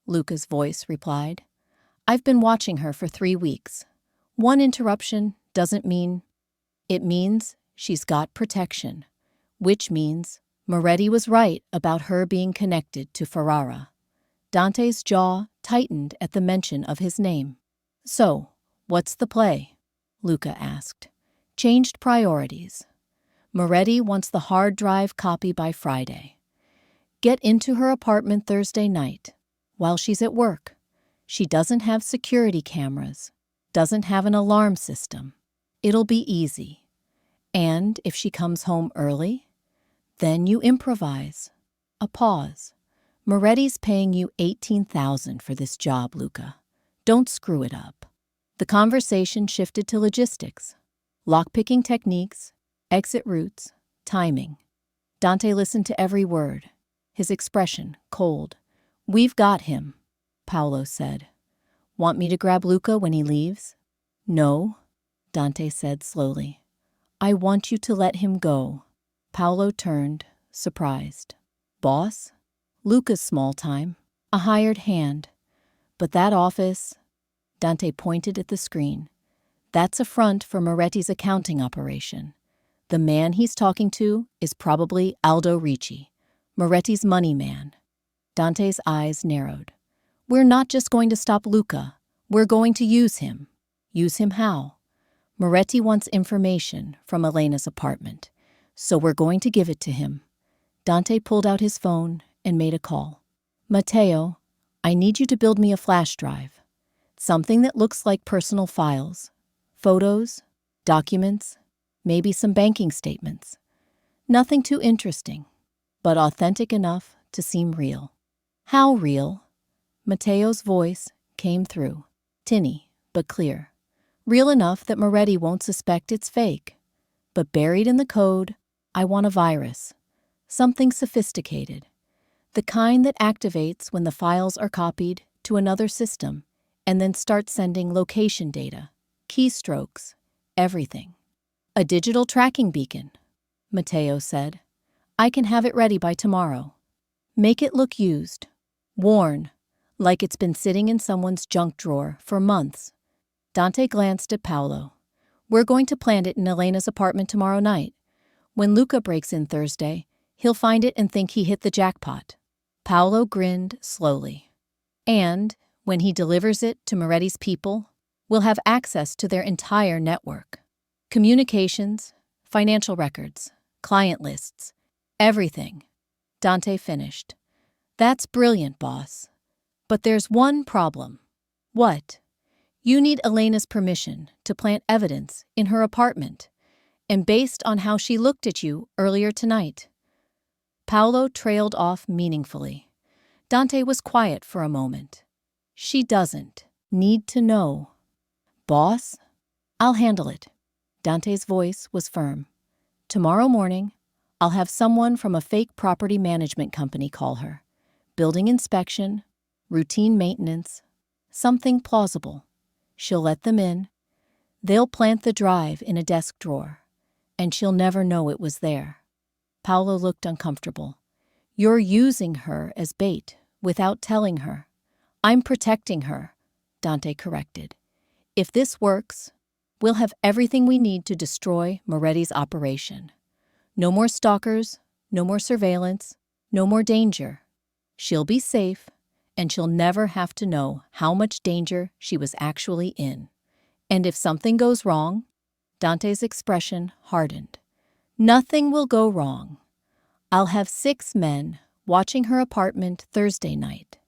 Luca's voice replied. I've been watching her for 3 weeks. One interruption doesn't mean... It means she's got protection, which means Moretti was right about her being connected to Ferrara. Dante's jaw tightened at the mention of his name. So, what's the play? Luca asked. Changed priorities. Moretti wants the hard drive copy by Friday. Get into her apartment Thursday night, while she's at work. She doesn't have security cameras, doesn't have an alarm system. It'll be easy. And if she comes home early, then you improvise. A pause. Moretti's paying you $18,000 for this job, Luca. Don't screw it up. The conversation shifted to logistics, lockpicking techniques, exit routes, timing. Dante listened to every word, his expression cold. We've got him, Paolo said. Want me to grab Luca when he leaves? No, Dante said slowly. I want you to let him go. Paolo turned, surprised. Boss? Luca's small time, a hired hand. But that office, Dante pointed at the screen. That's a front for Moretti's accounting operation. The man he's talking to is probably Aldo Ricci, Moretti's money man. Dante's eyes narrowed. We're not just going to stop Luca. We're going to use him. Use him how? Moretti wants information from Elena's apartment, so we're going to give it to him. Dante pulled out his phone and made a call. Matteo, I need you to build me a flash drive. Something that looks like personal files. Photos, documents, maybe some banking statements. Nothing too interesting, but authentic enough to seem real. How real? Matteo's voice came through, tinny but clear. Real enough that Moretti won't suspect it's fake. But buried in the code, I want a virus. Something sophisticated. The kind that activates when the files are copied to another system and then starts sending location data, keystrokes, everything. A digital tracking beacon, Matteo said. I can have it ready by tomorrow. Make it look used. Worn, like it's been sitting in someone's junk drawer for months. Dante glanced at Paolo. We're going to plant it in Elena's apartment tomorrow night. When Luca breaks in Thursday, he'll find it and think he hit the jackpot. Paolo grinned slowly. And, when he delivers it to Moretti's people, we'll have access to their entire network. Communications, financial records, client lists, everything. Dante finished. That's brilliant, boss. But there's one problem. What? You need Elena's permission to plant evidence in her apartment, and based on how she looked at you earlier tonight. Paolo trailed off meaningfully. Dante was quiet for a moment. She doesn't need to know. Boss, I'll handle it. Dante's voice was firm. Tomorrow morning, I'll have someone from a fake property management company call her. Building inspection, routine maintenance, something plausible. She'll let them in. They'll plant the drive in a desk drawer, and she'll never know it was there. Paolo looked uncomfortable. You're using her as bait without telling her. I'm protecting her, Dante corrected. If this works, we'll have everything we need to destroy Moretti's operation. No more stalkers, no more surveillance, no more danger. She'll be safe, and she'll never have to know how much danger she was actually in. And if something goes wrong, Dante's expression hardened. Nothing will go wrong. I'll have 6 men watching her apartment Thursday night.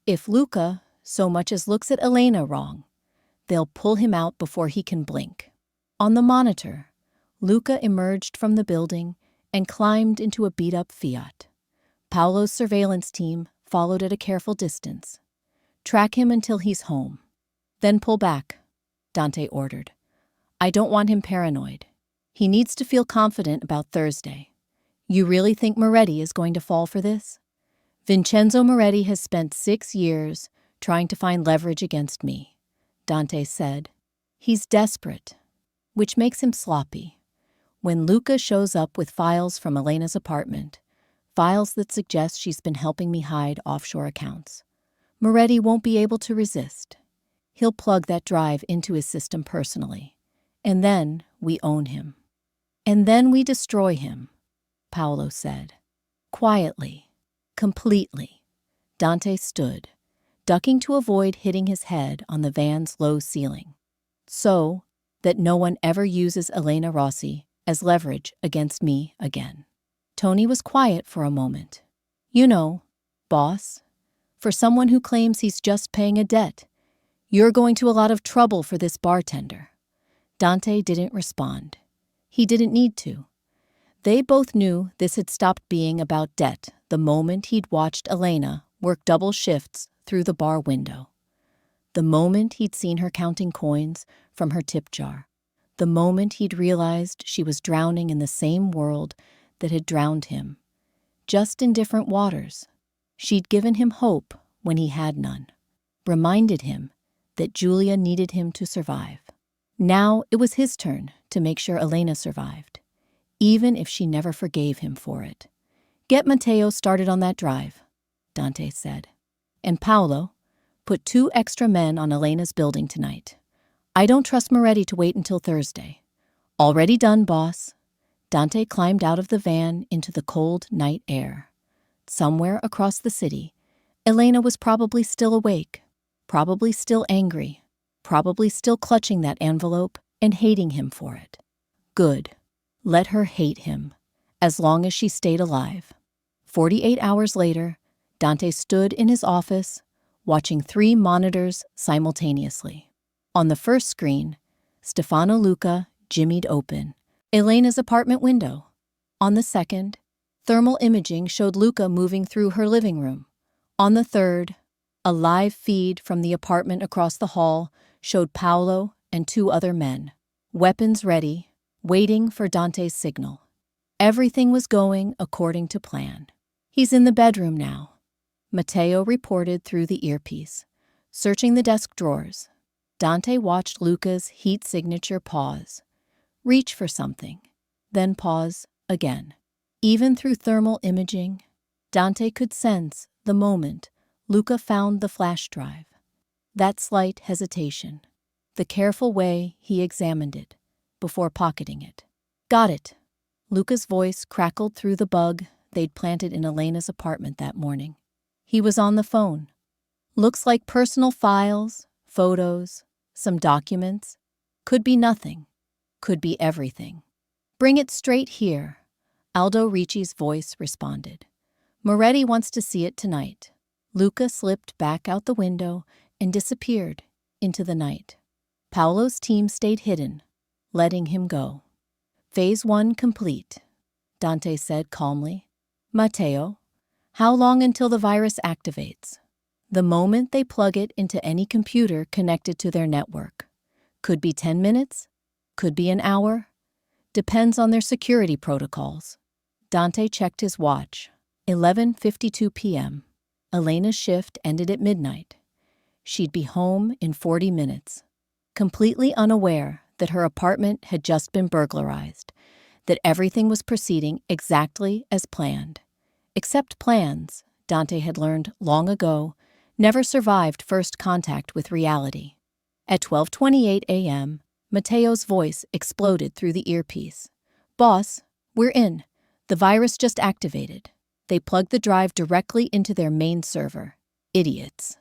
If Luca so much as looks at Elena wrong, they'll pull him out before he can blink. On the monitor, Luca emerged from the building and climbed into a beat-up Fiat. Paolo's surveillance team followed at a careful distance. Track him until he's home. Then pull back, Dante ordered. I don't want him paranoid. He needs to feel confident about Thursday. You really think Moretti is going to fall for this? Vincenzo Moretti has spent 6 years trying to find leverage against me, Dante said. He's desperate, which makes him sloppy. When Luca shows up with files from Elena's apartment, files that suggest she's been helping me hide offshore accounts, Moretti won't be able to resist. He'll plug that drive into his system personally, and then we own him. And then we destroy him, Paolo said. Quietly, completely, Dante stood, ducking to avoid hitting his head on the van's low ceiling, so that no one ever uses Elena Rossi as leverage against me again. Tony was quiet for a moment. You know, boss, for someone who claims he's just paying a debt, you're going to a lot of trouble for this bartender. Dante didn't respond. He didn't need to. They both knew this had stopped being about debt the moment he'd watched Elena work double shifts through the bar window. The moment he'd seen her counting coins from her tip jar. The moment he'd realized she was drowning in the same world that had drowned him. Just in different waters. She'd given him hope when he had none. Reminded him that Julia needed him to survive. Now it was his turn to make sure Elena survived, even if she never forgave him for it. Get Matteo started on that drive, Dante said. And Paolo, put 2 extra men on Elena's building tonight. I don't trust Moretti to wait until Thursday. Already done, boss. Dante climbed out of the van into the cold night air. Somewhere across the city, Elena was probably still awake, probably still angry, probably still clutching that envelope and hating him for it. Good. Let her hate him, as long as she stayed alive. 48 hours later, Dante stood in his office, watching 3 monitors simultaneously. On the first screen, Stefano Luca jimmied open Elena's apartment window. On the second, thermal imaging showed Luca moving through her living room. On the third, a live feed from the apartment across the hall showed Paolo and 2 other men, weapons ready, waiting for Dante's signal. Everything was going according to plan. He's in the bedroom now, Matteo reported through the earpiece, searching the desk drawers. Dante watched Luca's heat signature pause, reach for something, then pause again. Even through thermal imaging, Dante could sense, the moment, Luca found the flash drive. That slight hesitation. The careful way he examined it, before pocketing it. Got it. Luca's voice crackled through the bug they'd planted in Elena's apartment that morning. He was on the phone. Looks like personal files, photos, some documents. Could be nothing. Could be everything. Bring it straight here, Aldo Ricci's voice responded. Moretti wants to see it tonight. Luca slipped back out the window and disappeared into the night. Paolo's team stayed hidden, letting him go. Phase 1 complete, Dante said calmly. Matteo, how long until the virus activates? The moment they plug it into any computer connected to their network. Could be 10 minutes, could be an hour. Depends on their security protocols. Dante checked his watch. 11:52 p.m. Elena's shift ended at midnight. She'd be home in 40 minutes. Completely unaware that her apartment had just been burglarized, that everything was proceeding exactly as planned. Except plans, Dante had learned long ago, never survived first contact with reality. At 12:28 a.m., Matteo's voice exploded through the earpiece. Boss, we're in. The virus just activated. They plugged the drive directly into their main server. Idiots.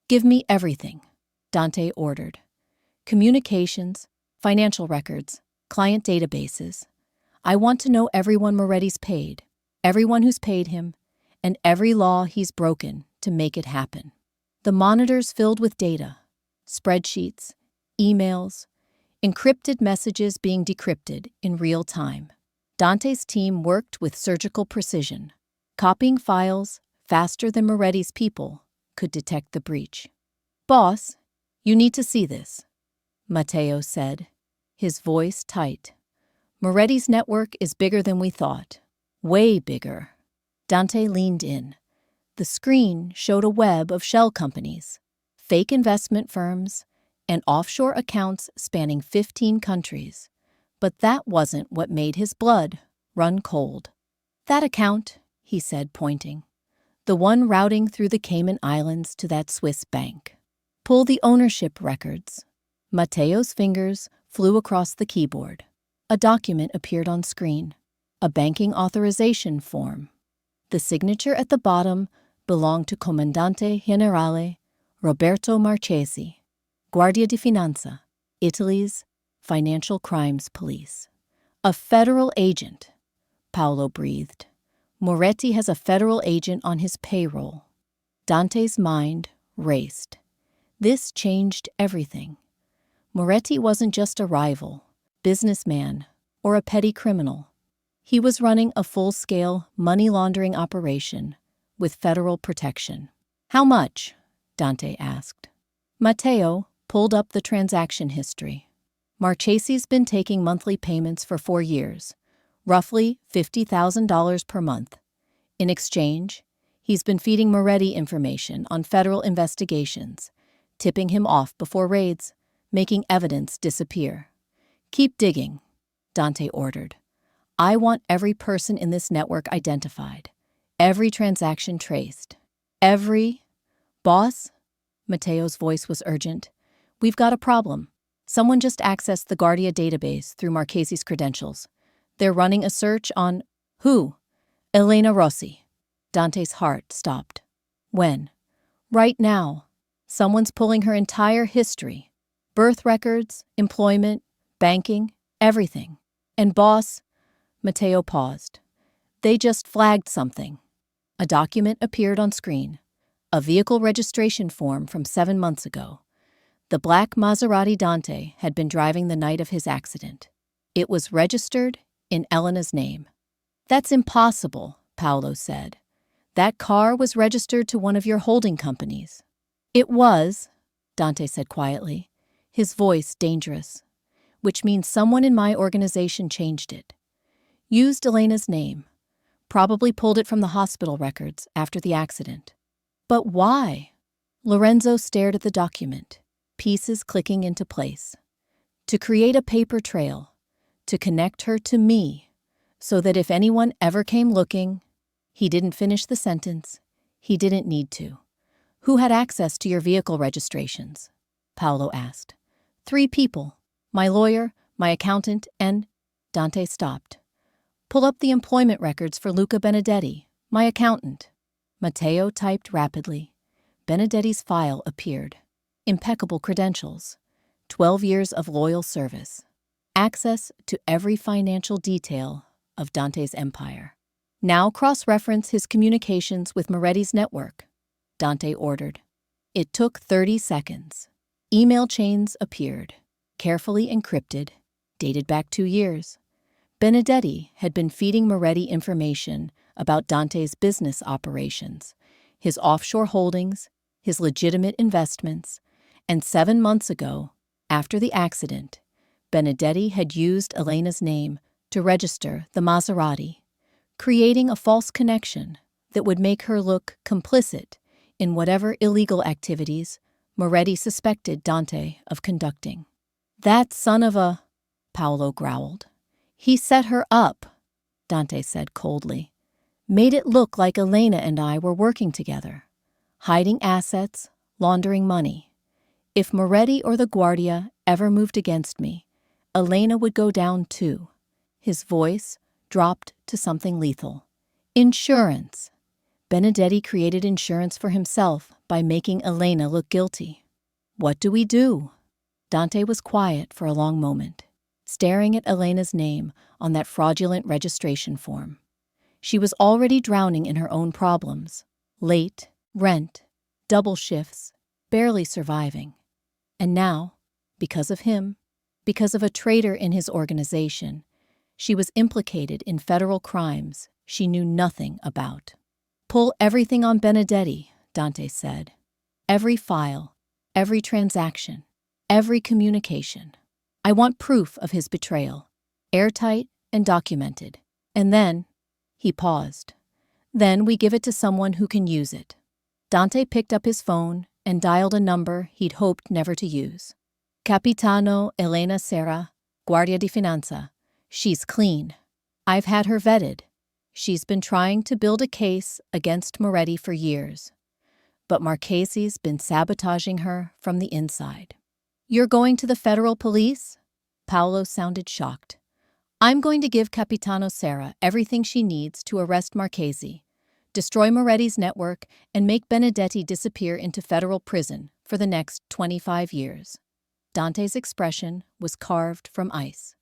Give me everything, Dante ordered. Communications, financial records, client databases. I want to know everyone Moretti's paid, everyone who's paid him, and every law he's broken to make it happen. The monitors filled with data, spreadsheets, emails, encrypted messages being decrypted in real time. Dante's team worked with surgical precision, copying files faster than Moretti's people could detect the breach. Boss, you need to see this, Matteo said, his voice tight. Moretti's network is bigger than we thought. Way bigger. Dante leaned in. The screen showed a web of shell companies, fake investment firms, and offshore accounts spanning 15 countries. But that wasn't what made his blood run cold. That account, he said, pointing. The one routing through the Cayman Islands to that Swiss bank. Pull the ownership records. Matteo's fingers flew across the keyboard. A document appeared on screen. A banking authorization form. The signature at the bottom belonged to Comandante Generale Roberto Marchesi, Guardia di Finanza, Italy's Financial Crimes Police. A federal agent, Paolo breathed. Moretti has a federal agent on his payroll. Dante's mind raced. This changed everything. Moretti wasn't just a rival, businessman, or a petty criminal. He was running a full-scale money laundering operation with federal protection. How much? Dante asked. Matteo pulled up the transaction history. Marchesi's been taking monthly payments for 4 years, roughly $50,000 per month. In exchange, he's been feeding Moretti information on federal investigations, tipping him off before raids, making evidence disappear. Keep digging, Dante ordered. I want every person in this network identified, every transaction traced, every... Boss? Matteo's voice was urgent. We've got a problem. Someone just accessed the Guardia database through Marchesi's credentials. They're running a search on... Who? Elena Rossi. Dante's heart stopped. When? Right now. Someone's pulling her entire history. Birth records, employment, banking, everything. And boss... Matteo paused. They just flagged something. A document appeared on screen. A vehicle registration form from 7 months ago. The black Maserati Dante had been driving the night of his accident. It was registered in Elena's name. That's impossible, Paolo said. That car was registered to one of your holding companies. It was, Dante said quietly, his voice dangerous, which means someone in my organization changed it. Used Elena's name. Probably pulled it from the hospital records after the accident. But why? Lorenzo stared at the document, pieces clicking into place. To create a paper trail, to connect her to me, so that if anyone ever came looking, He didn't finish the sentence. He didn't need to. Who had access to your vehicle registrations? Paolo asked. 3 people. My lawyer, my accountant, and… Dante stopped. Pull up the employment records for Luca Benedetti, my accountant. Matteo typed rapidly. Benedetti's file appeared. Impeccable credentials. 12 years of loyal service. Access to every financial detail of Dante's empire. Now cross-reference his communications with Moretti's network, Dante ordered. It took 30 seconds. Email chains appeared, carefully encrypted, dated back 2 years. Benedetti had been feeding Moretti information about Dante's business operations, his offshore holdings, his legitimate investments, and 7 months ago, after the accident, Benedetti had used Elena's name to register the Maserati, creating a false connection that would make her look complicit in whatever illegal activities Moretti suspected Dante of conducting. That son of a… Paolo growled. He set her up, Dante said coldly. Made it look like Elena and I were working together, hiding assets, laundering money. If Moretti or the Guardia ever moved against me, Elena would go down too. His voice dropped to something lethal. Insurance. Benedetti created insurance for himself by making Elena look guilty. What do we do? Dante was quiet for a long moment, staring at Elena's name on that fraudulent registration form. She was already drowning in her own problems. Late, rent, double shifts, barely surviving. And now, because of him, because of a traitor in his organization, she was implicated in federal crimes she knew nothing about. Pull everything on Benedetti, Dante said. Every file, every transaction, every communication. I want proof of his betrayal, airtight and documented. And then, he paused. Then we give it to someone who can use it. Dante picked up his phone and dialed a number he'd hoped never to use. Capitano Elena Serra, Guardia di Finanza. She's clean. I've had her vetted. She's been trying to build a case against Moretti for years. But Marchesi's been sabotaging her from the inside. You're going to the federal police? Paolo sounded shocked. I'm going to give Capitano Serra everything she needs to arrest Marchesi, destroy Moretti's network, and make Benedetti disappear into federal prison for the next 25 years. Dante's expression was carved from ice,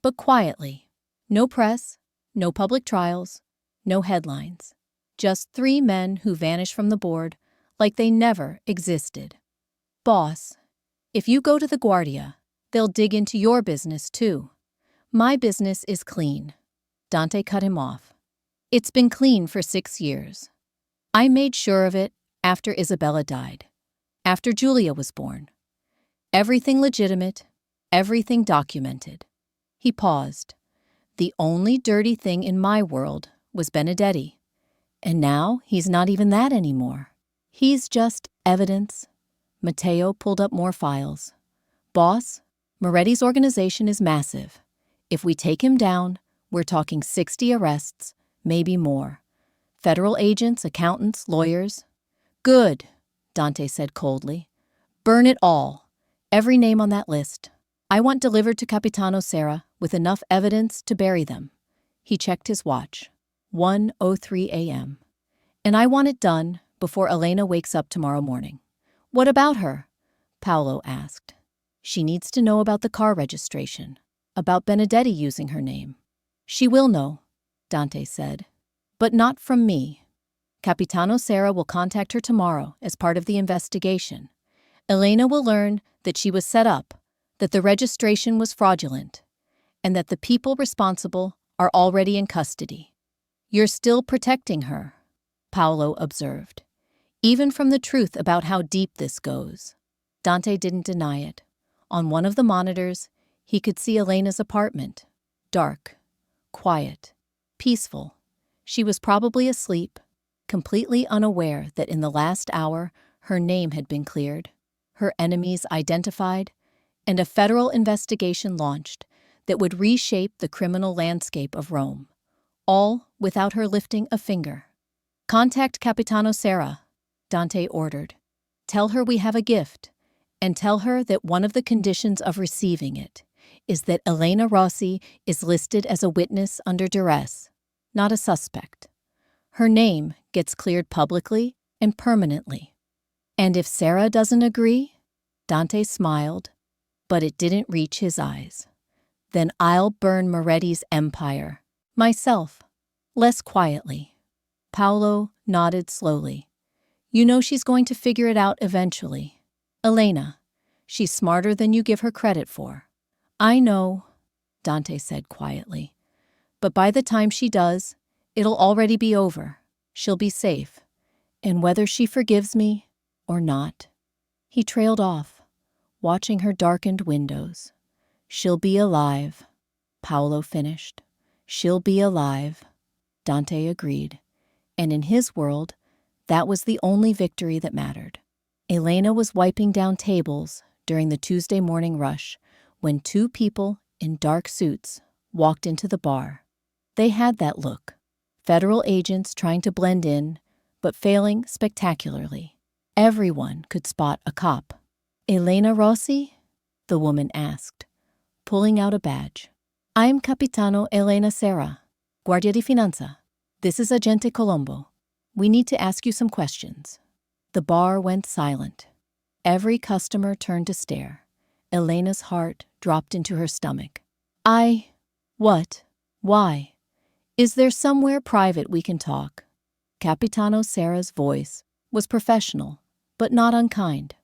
but quietly. No press, no public trials, no headlines. Just 3 men who vanish from the board like they never existed. Boss, if you go to the Guardia, they'll dig into your business too. My business is clean. Dante cut him off. It's been clean for 6 years. I made sure of it after Isabella died, after Giulia was born. Everything legitimate, everything documented. He paused. The only dirty thing in my world was Benedetti. And now he's not even that anymore. He's just evidence. Matteo pulled up more files. Boss, Moretti's organization is massive. If we take him down, we're talking 60 arrests, maybe more. Federal agents, accountants, lawyers. Good, Dante said coldly. Burn it all. Every name on that list. I want delivered to Capitano Serra with enough evidence to bury them. He checked his watch. 1:03 a.m. And I want it done before Elena wakes up tomorrow morning. What about her? Paolo asked. She needs to know about the car registration, about Benedetti using her name. She will know, Dante said, but not from me. Capitano Serra will contact her tomorrow as part of the investigation. Elena will learn that she was set up, that the registration was fraudulent, and that the people responsible are already in custody. You're still protecting her, Paolo observed, even from the truth about how deep this goes. Dante didn't deny it. On one of the monitors, he could see Elena's apartment. Dark, quiet, peaceful. She was probably asleep, completely unaware that in the last hour her name had been cleared, her enemies identified, and a federal investigation launched that would reshape the criminal landscape of Rome, all without her lifting a finger. Contact Capitano Sarah, Dante ordered. Tell her we have a gift, and tell her that one of the conditions of receiving it is that Elena Rossi is listed as a witness under duress, not a suspect. Her name gets cleared publicly and permanently. And if Sarah doesn't agree, Dante smiled, but it didn't reach his eyes. Then I'll burn Moretti's empire. Myself. Less quietly. Paolo nodded slowly. You know she's going to figure it out eventually. Elena, she's smarter than you give her credit for. I know, Dante said quietly. But by the time she does, it'll already be over. She'll be safe. And whether she forgives me or not. He trailed off, watching her darkened windows. She'll be alive, Paolo finished. She'll be alive, Dante agreed. And in his world, that was the only victory that mattered. Elena was wiping down tables during the Tuesday morning rush when two people in dark suits walked into the bar. They had that look. Federal agents trying to blend in, but failing spectacularly. Everyone could spot a cop. Elena Rossi? The woman asked, pulling out a badge. I'm Capitano Elena Serra, Guardia di Finanza. This is Agente Colombo. We need to ask you some questions. The bar went silent. Every customer turned to stare. Elena's heart dropped into her stomach. What? Why? Is there somewhere private we can talk? Capitano Serra's voice was professional, but not unkind.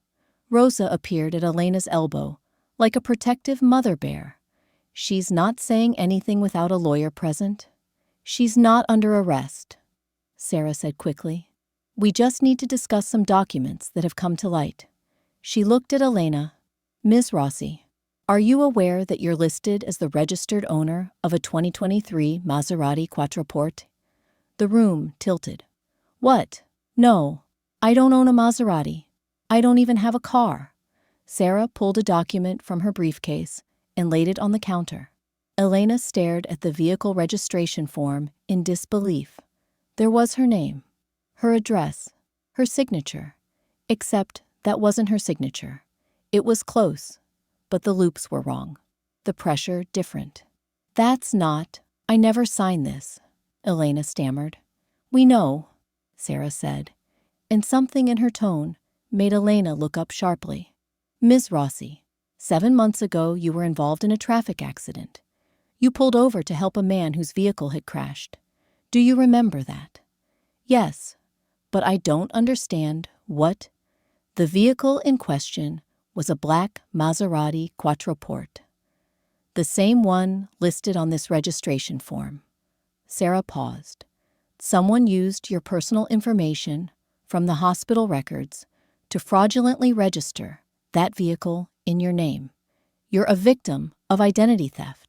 Rosa appeared at Elena's elbow, like a protective mother bear. She's not saying anything without a lawyer present. She's not under arrest, Sarah said quickly. We just need to discuss some documents that have come to light. She looked at Elena. Ms. Rossi, are you aware that you're listed as the registered owner of a 2023 Maserati Quattroporte? The room tilted. What? No, I don't own a Maserati. I don't even have a car. Sarah pulled a document from her briefcase and laid it on the counter. Elena stared at the vehicle registration form in disbelief. There was her name, her address, her signature. Except that wasn't her signature. It was close, but the loops were wrong. The pressure different. That's not, I never signed this, Elena stammered. We know, Sarah said, and something in her tone made Elena look up sharply. Ms. Rossi, 7 months ago you were involved in a traffic accident. You pulled over to help a man whose vehicle had crashed. Do you remember that? Yes, but I don't understand what. The vehicle in question was a black Maserati Quattroporte, the same one listed on this registration form. Sarah paused. Someone used your personal information from the hospital records to fraudulently register that vehicle in your name. You're a victim of identity theft.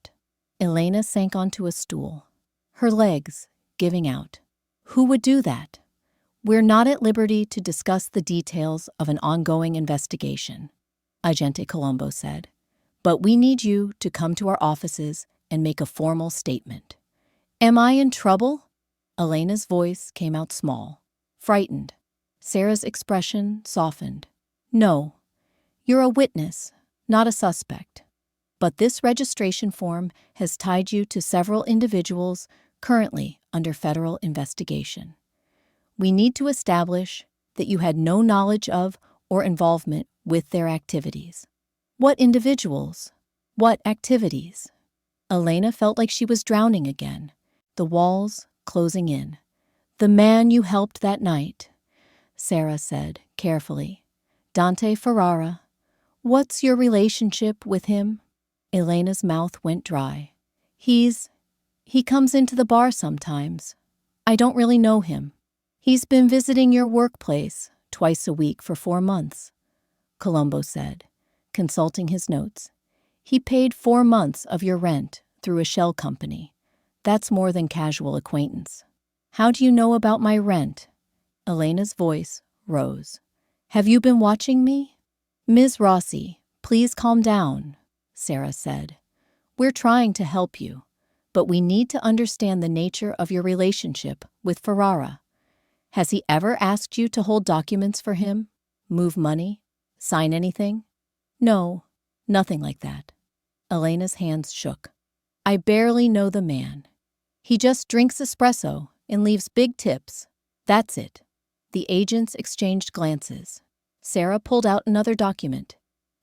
Elena sank onto a stool, her legs giving out. Who would do that? We're not at liberty to discuss the details of an ongoing investigation, Agente Colombo said, but we need you to come to our offices and make a formal statement. Am I in trouble? Elena's voice came out small, frightened. Sarah's expression softened. No, you're a witness, not a suspect. But this registration form has tied you to several individuals currently under federal investigation. We need to establish that you had no knowledge of or involvement with their activities. What individuals? What activities? Elena felt like she was drowning again, the walls closing in. The man you helped that night, Sarah said carefully. Dante Ferrara. What's your relationship with him? Elena's mouth went dry. He comes into the bar sometimes. I don't really know him. He's been visiting your workplace twice a week for 4 months, Colombo said, consulting his notes. He paid 4 months of your rent through a shell company. That's more than casual acquaintance. How do you know about my rent? Elena's voice rose. Have you been watching me? Ms. Rossi, please calm down, Sarah said. We're trying to help you, but we need to understand the nature of your relationship with Ferrara. Has he ever asked you to hold documents for him? Move money? Sign anything? No, nothing like that. Elena's hands shook. I barely know the man. He just drinks espresso and leaves big tips. That's it. The agents exchanged glances. Sarah pulled out another document.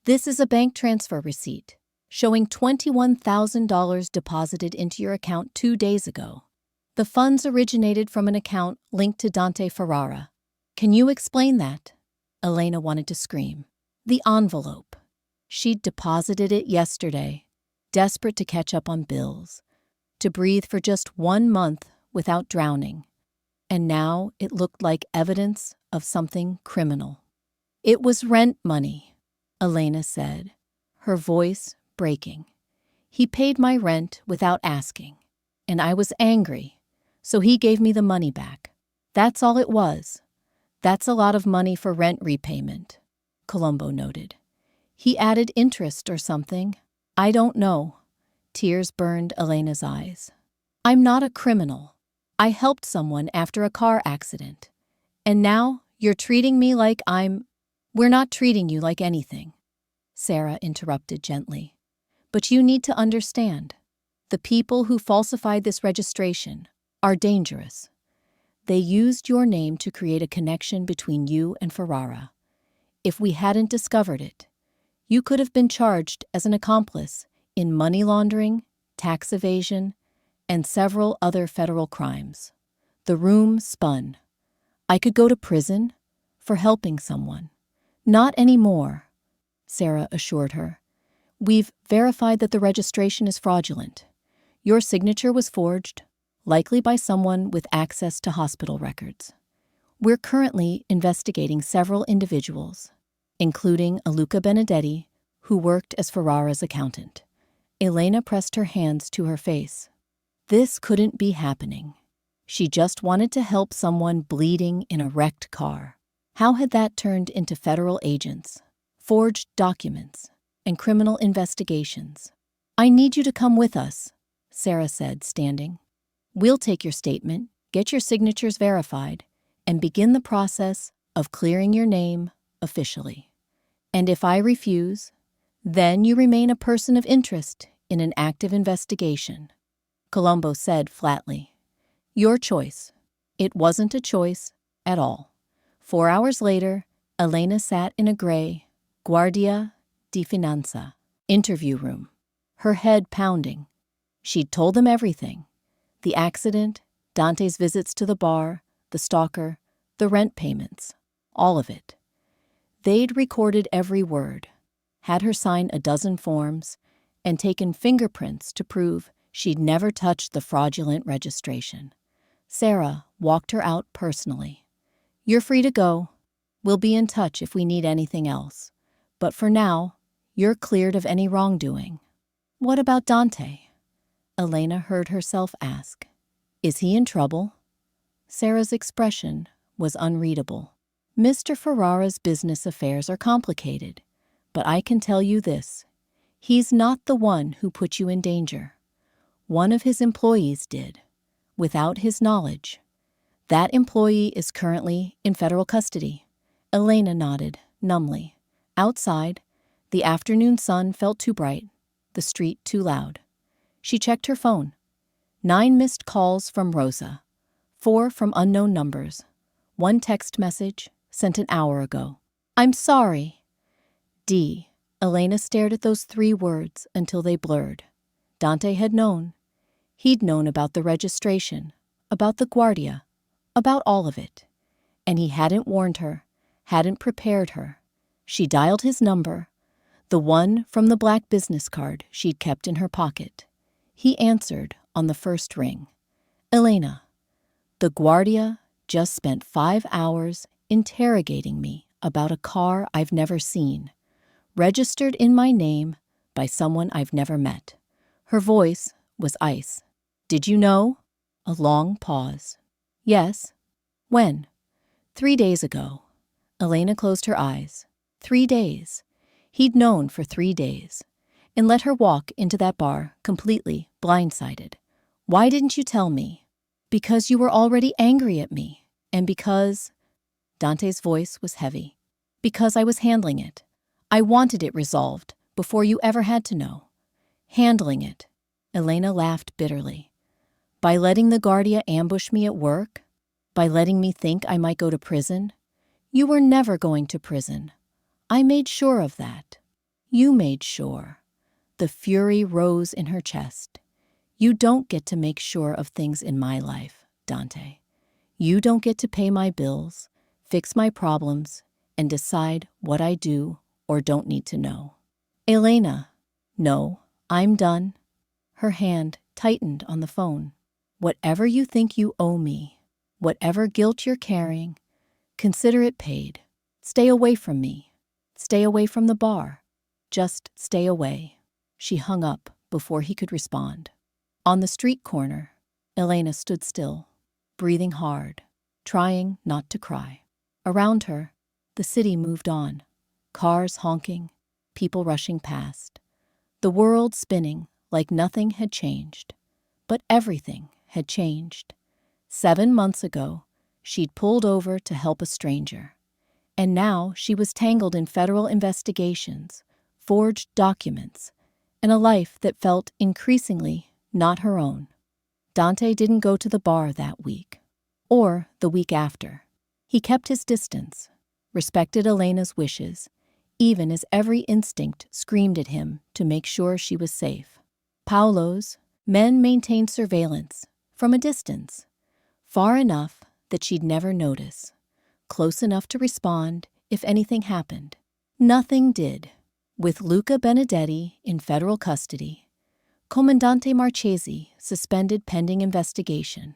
This is a bank transfer receipt showing $21,000 deposited into your account 2 days ago. The funds originated from an account linked to Dante Ferrara. Can you explain that? Elena wanted to scream. The envelope. She'd deposited it yesterday, desperate to catch up on bills, to breathe for just 1 month without drowning. And now it looked like evidence of something criminal. It was rent money, Elena said, her voice breaking. He paid my rent without asking, and I was angry, so he gave me the money back. That's all it was. That's a lot of money for rent repayment, Colombo noted. He added interest or something. I don't know. Tears burned Elena's eyes. I'm not a criminal. I helped someone after a car accident. And now you're treating me like We're not treating you like anything, Sarah interrupted gently. But you need to understand. The people who falsified this registration are dangerous. They used your name to create a connection between you and Ferrara. If we hadn't discovered it, you could have been charged as an accomplice in money laundering, tax evasion, and several other federal crimes. The room spun. I could go to prison for helping someone. Not anymore, Sarah assured her. We've verified that the registration is fraudulent. Your signature was forged, likely by someone with access to hospital records. We're currently investigating several individuals, including a Luca Benedetti, who worked as Ferrara's accountant. Elena pressed her hands to her face. This couldn't be happening. She just wanted to help someone bleeding in a wrecked car. How had that turned into federal agents, forged documents, and criminal investigations? I need you to come with us, Sarah said, standing. We'll take your statement, get your signatures verified, and begin the process of clearing your name officially. And if I refuse, then you remain a person of interest in an active investigation, Colombo said flatly. Your choice. It wasn't a choice at all. 4 hours later, Elena sat in a gray Guardia di Finanza interview room, her head pounding. She'd told them everything. The accident, Dante's visits to the bar, the stalker, the rent payments, all of it. They'd recorded every word, had her sign a dozen forms, and taken fingerprints to prove she'd never touched the fraudulent registration. Sarah walked her out personally. You're free to go. We'll be in touch if we need anything else. But for now, you're cleared of any wrongdoing. What about Dante? Elena heard herself ask. Is he in trouble? Sarah's expression was unreadable. Mr. Ferrara's business affairs are complicated, but I can tell you this. He's not the one who put you in danger. One of his employees did, without his knowledge. That employee is currently in federal custody. Elena nodded, numbly. Outside, the afternoon sun felt too bright, the street too loud. She checked her phone. 9 missed calls from Rosa, 4 from unknown numbers, 1 text message sent an hour ago. I'm sorry. D. Elena stared at those 3 words until they blurred. Dante had known. He'd known about the registration, about the Guardia, about all of it. And he hadn't warned her, hadn't prepared her. She dialed his number, the one from the black business card she'd kept in her pocket. He answered on the first ring. Elena, the Guardia just spent 5 hours interrogating me about a car I've never seen, registered in my name by someone I've never met. Her voice was ice. Did you know? A long pause. Yes. When? 3 days ago. Elena closed her eyes. 3 days. He'd known for 3 days, and let her walk into that bar completely blindsided. Why didn't you tell me? Because you were already angry at me. And because Dante's voice was heavy. Because I was handling it. I wanted it resolved before you ever had to know. Handling it. Elena laughed bitterly. By letting the Guardia ambush me at work? By letting me think I might go to prison? You were never going to prison. I made sure of that. You made sure. The fury rose in her chest. You don't get to make sure of things in my life, Dante. You don't get to pay my bills, fix my problems, and decide what I do or don't need to know. Elena, no, I'm done. Her hand tightened on the phone. Whatever you think you owe me, whatever guilt you're carrying, consider it paid. Stay away from me. Stay away from the bar. Just stay away. She hung up before he could respond. On the street corner, Elena stood still, breathing hard, trying not to cry. Around her, the city moved on, cars honking, people rushing past. The world spinning like nothing had changed. But everything had changed. 7 months ago, she'd pulled over to help a stranger. And now she was tangled in federal investigations, forged documents, and a life that felt increasingly not her own. Dante didn't go to the bar that week, or the week after. He kept his distance, respected Elena's wishes, even as every instinct screamed at him to make sure she was safe. Paolo's men maintained surveillance from a distance, far enough that she'd never notice, close enough to respond if anything happened. Nothing did. With Luca Benedetti in federal custody, Comandante Marchesi suspended pending investigation,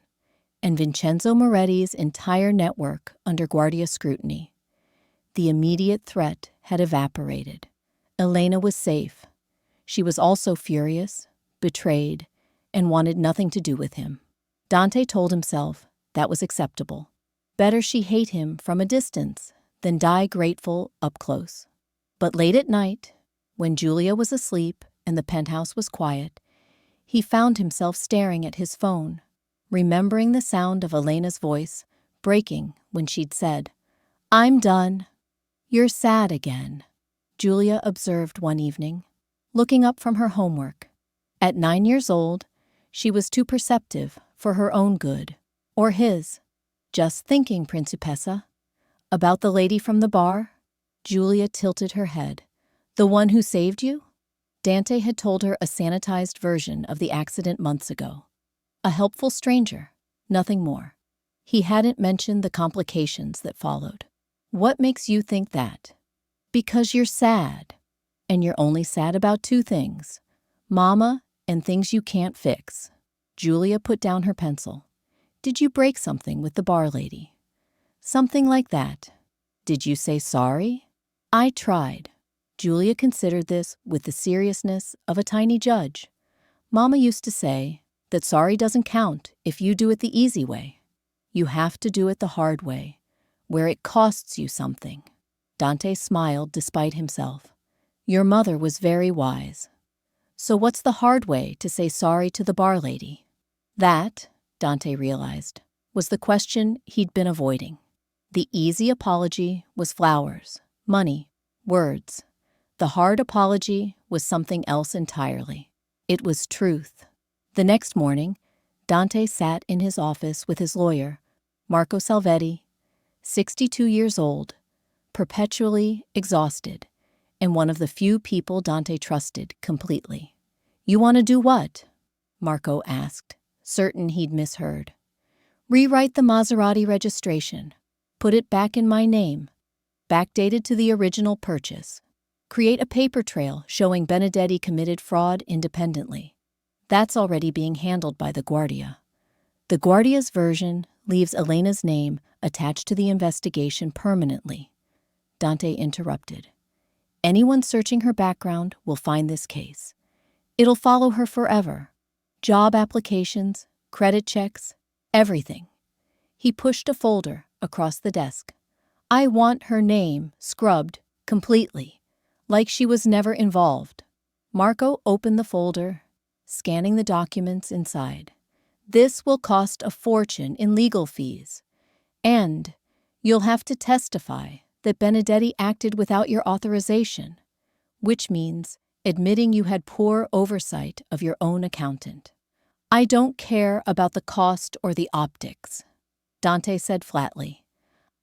and Vincenzo Moretti's entire network under Guardia scrutiny, the immediate threat had evaporated. Elena was safe. She was also furious, betrayed, and wanted nothing to do with him. Dante told himself that was acceptable. Better she hate him from a distance than die grateful up close. But late at night, when Julia was asleep and the penthouse was quiet, he found himself staring at his phone, remembering the sound of Elena's voice breaking when she'd said, "I'm done." "You're sad again," Julia observed one evening, looking up from her homework. At 9 years old, she was too perceptive for her own good, or his. "Just thinking, Principessa." "About the lady from the bar?" Julia tilted her head. "The one who saved you?" Dante had told her a sanitized version of the accident months ago. A helpful stranger, nothing more. He hadn't mentioned the complications that followed. "What makes you think that?" "Because you're sad. And you're only sad about 2 things. Mama and things you can't fix." Julia put down her pencil. "Did you break something with the bar lady?" "Something like that." "Did you say sorry?" "I tried." Julia considered this with the seriousness of a tiny judge. "Mama used to say that sorry doesn't count if you do it the easy way. You have to do it the hard way, where it costs you something." Dante smiled despite himself. "Your mother was very wise. So what's the hard way to say sorry to the bar lady?" That, Dante realized, was the question he'd been avoiding. The easy apology was flowers, money, words. The hard apology was something else entirely. It was truth. The next morning, Dante sat in his office with his lawyer, Marco Salvetti, 62 years old, perpetually exhausted, and one of the few people Dante trusted completely. "You want to do what?" Marco asked, certain he'd misheard. "Rewrite the Maserati registration. Put it back in my name, backdated to the original purchase. Create a paper trail showing Benedetti committed fraud independently. That's already being handled by the Guardia. The Guardia's version leaves Elena's name attached to the investigation permanently." Dante interrupted. "Anyone searching her background will find this case. It'll follow her forever. Job applications, credit checks, everything." He pushed a folder across the desk. "I want her name scrubbed completely, like she was never involved." Marco opened the folder, scanning the documents inside. "This will cost a fortune in legal fees. And you'll have to testify that Benedetti acted without your authorization, which means admitting you had poor oversight of your own accountant. I don't care about the cost or the optics, Dante said flatly.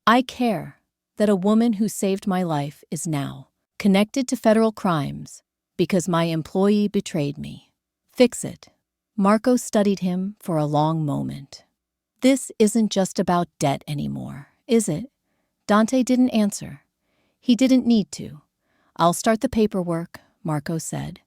I care that a woman who saved my life is now connected to federal crimes because my employee betrayed me. Fix it. Marco studied him for a long moment. This isn't just about debt anymore, is it? Dante didn't answer. He didn't need to. I'll start the paperwork, Marco said.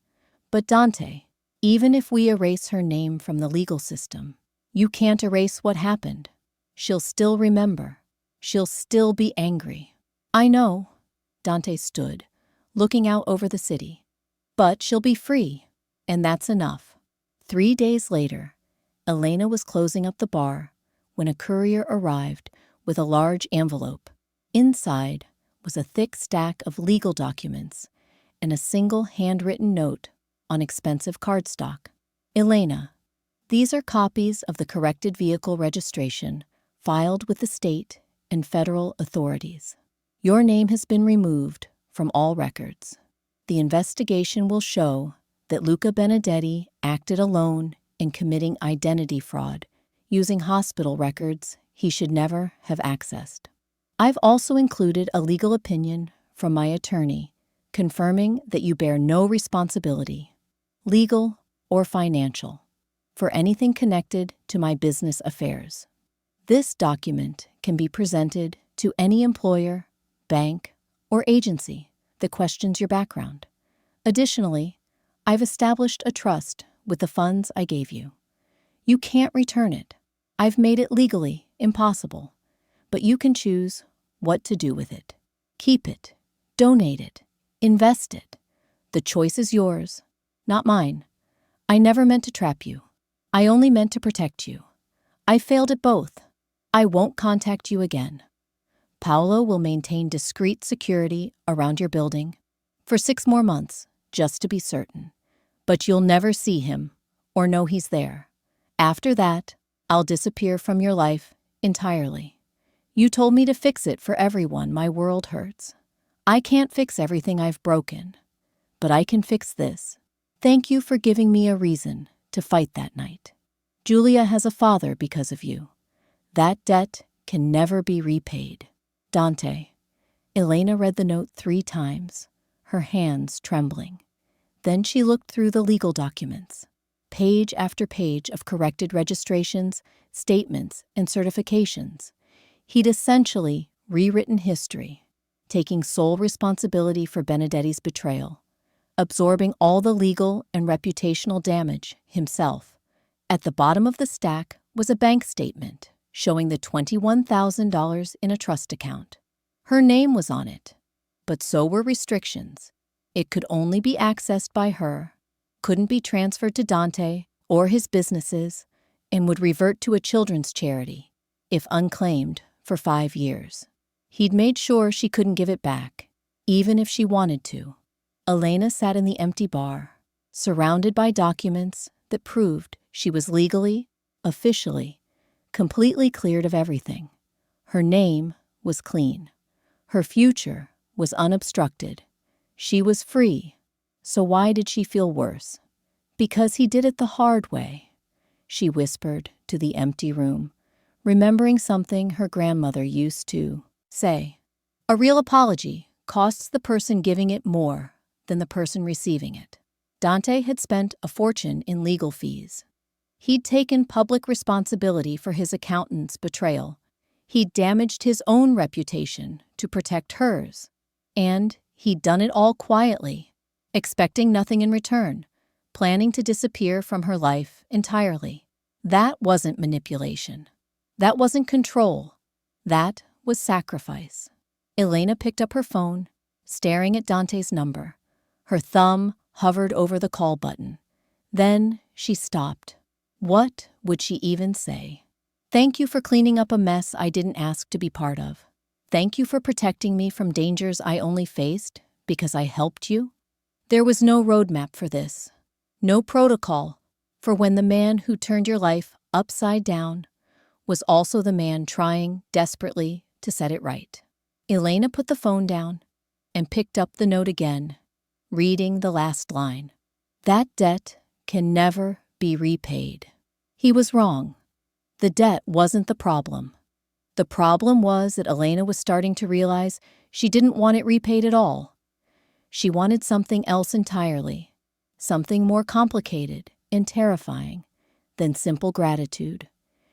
But Dante, even if we erase her name from the legal system, you can't erase what happened. She'll still remember. She'll still be angry. I know. Dante stood, looking out over the city. But she'll be free, and that's enough. 3 days later, Elena was closing up the bar when a courier arrived with a large envelope. Inside was a thick stack of legal documents and a single handwritten note on expensive cardstock. Elena, these are copies of the corrected vehicle registration filed with the state and federal authorities. Your name has been removed from all records. The investigation will show that Luca Benedetti acted alone in committing identity fraud using hospital records he should never have accessed. I've also included a legal opinion from my attorney confirming that you bear no responsibility, legal or financial, for anything connected to my business affairs. This document can be presented to any employer, bank, or agency that questions your background. Additionally, I've established a trust with the funds I gave you. You can't return it. I've made it legally impossible, but you can choose what to do with it. Keep it, donate it, invest it. The choice is yours, not mine. I never meant to trap you. I only meant to protect you. I failed at both. I won't contact you again. Paolo will maintain discreet security around your building for 6 more months, just to be certain. But you'll never see him or know he's there. After that, I'll disappear from your life entirely. You told me to fix it for everyone my world hurts. I can't fix everything I've broken, but I can fix this. Thank you for giving me a reason to fight that night. Julia has a father because of you. That debt can never be repaid. Dante. Elena read the note 3 times, her hands trembling. Then she looked through the legal documents, page after page of corrected registrations, statements, and certifications. He'd essentially rewritten history, taking sole responsibility for Benedetti's betrayal, absorbing all the legal and reputational damage himself. At the bottom of the stack was a bank statement showing the $21,000 in a trust account. Her name was on it, but so were restrictions. It could only be accessed by her, couldn't be transferred to Dante or his businesses, and would revert to a children's charity, if unclaimed, for 5 years. He'd made sure she couldn't give it back, even if she wanted to. Elena sat in the empty bar, surrounded by documents that proved she was legally, officially, completely cleared of everything. Her name was clean. Her future was unobstructed. She was free. So why did she feel worse? Because he did it the hard way, she whispered to the empty room, remembering something her grandmother used to say. A real apology costs the person giving it more than the person receiving it. Dante had spent a fortune in legal fees. He'd taken public responsibility for his accountant's betrayal. He'd damaged his own reputation to protect hers. And he'd done it all quietly, expecting nothing in return, planning to disappear from her life entirely. That wasn't manipulation. That wasn't control. That was sacrifice. Elena picked up her phone, staring at Dante's number. Her thumb hovered over the call button. Then she stopped. What would she even say? Thank you for cleaning up a mess I didn't ask to be part of. Thank you for protecting me from dangers I only faced because I helped you. There was no roadmap for this, no protocol for when the man who turned your life upside down was also the man trying desperately to set it right. Elena put the phone down and picked up the note again, reading the last line. That debt can never be repaid. He was wrong. The debt wasn't the problem. The problem was that Elena was starting to realize she didn't want it repaid at all. She wanted something else entirely, something more complicated and terrifying than simple gratitude.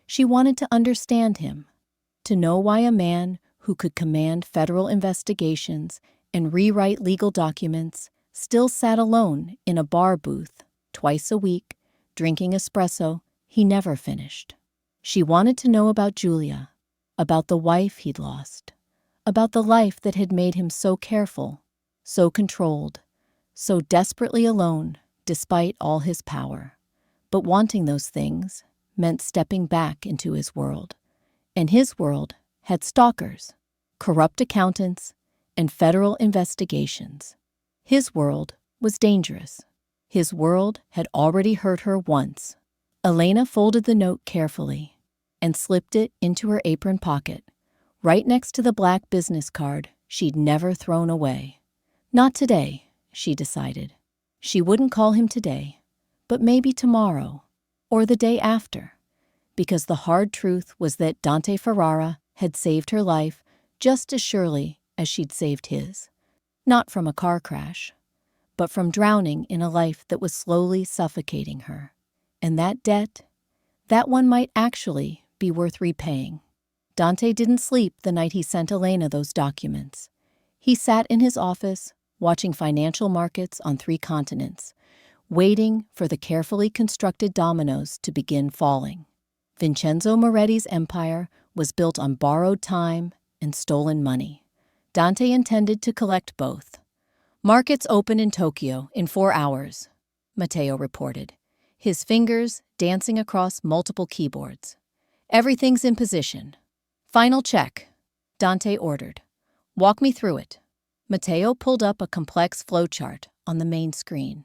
She wanted to understand him, to know why a man who could command federal investigations and rewrite legal documents still sat alone in a bar booth twice a week, drinking espresso he never finished. She wanted to know about Julia, about the wife he'd lost, about the life that had made him so careful, so controlled, so desperately alone despite all his power. But wanting those things meant stepping back into his world. And his world had stalkers, corrupt accountants, and federal investigations. His world was dangerous. His world had already hurt her once. Elena folded the note carefully and slipped it into her apron pocket, right next to the black business card she'd never thrown away. Not today, she decided. She wouldn't call him today, but maybe tomorrow, or the day after, because the hard truth was that Dante Ferrara had saved her life just as surely as she'd saved his. Not from a car crash, but from drowning in a life that was slowly suffocating her. And that debt, that one might actually be worth repaying. Dante didn't sleep the night he sent Elena those documents. He sat in his office, watching financial markets on 3 continents, waiting for the carefully constructed dominoes to begin falling. Vincenzo Moretti's empire was built on borrowed time and stolen money. Dante intended to collect both. Markets open in Tokyo in 4 hours, Matteo reported, his fingers dancing across multiple keyboards. Everything's in position. Final check, Dante ordered. Walk me through it. Matteo pulled up a complex flowchart on the main screen.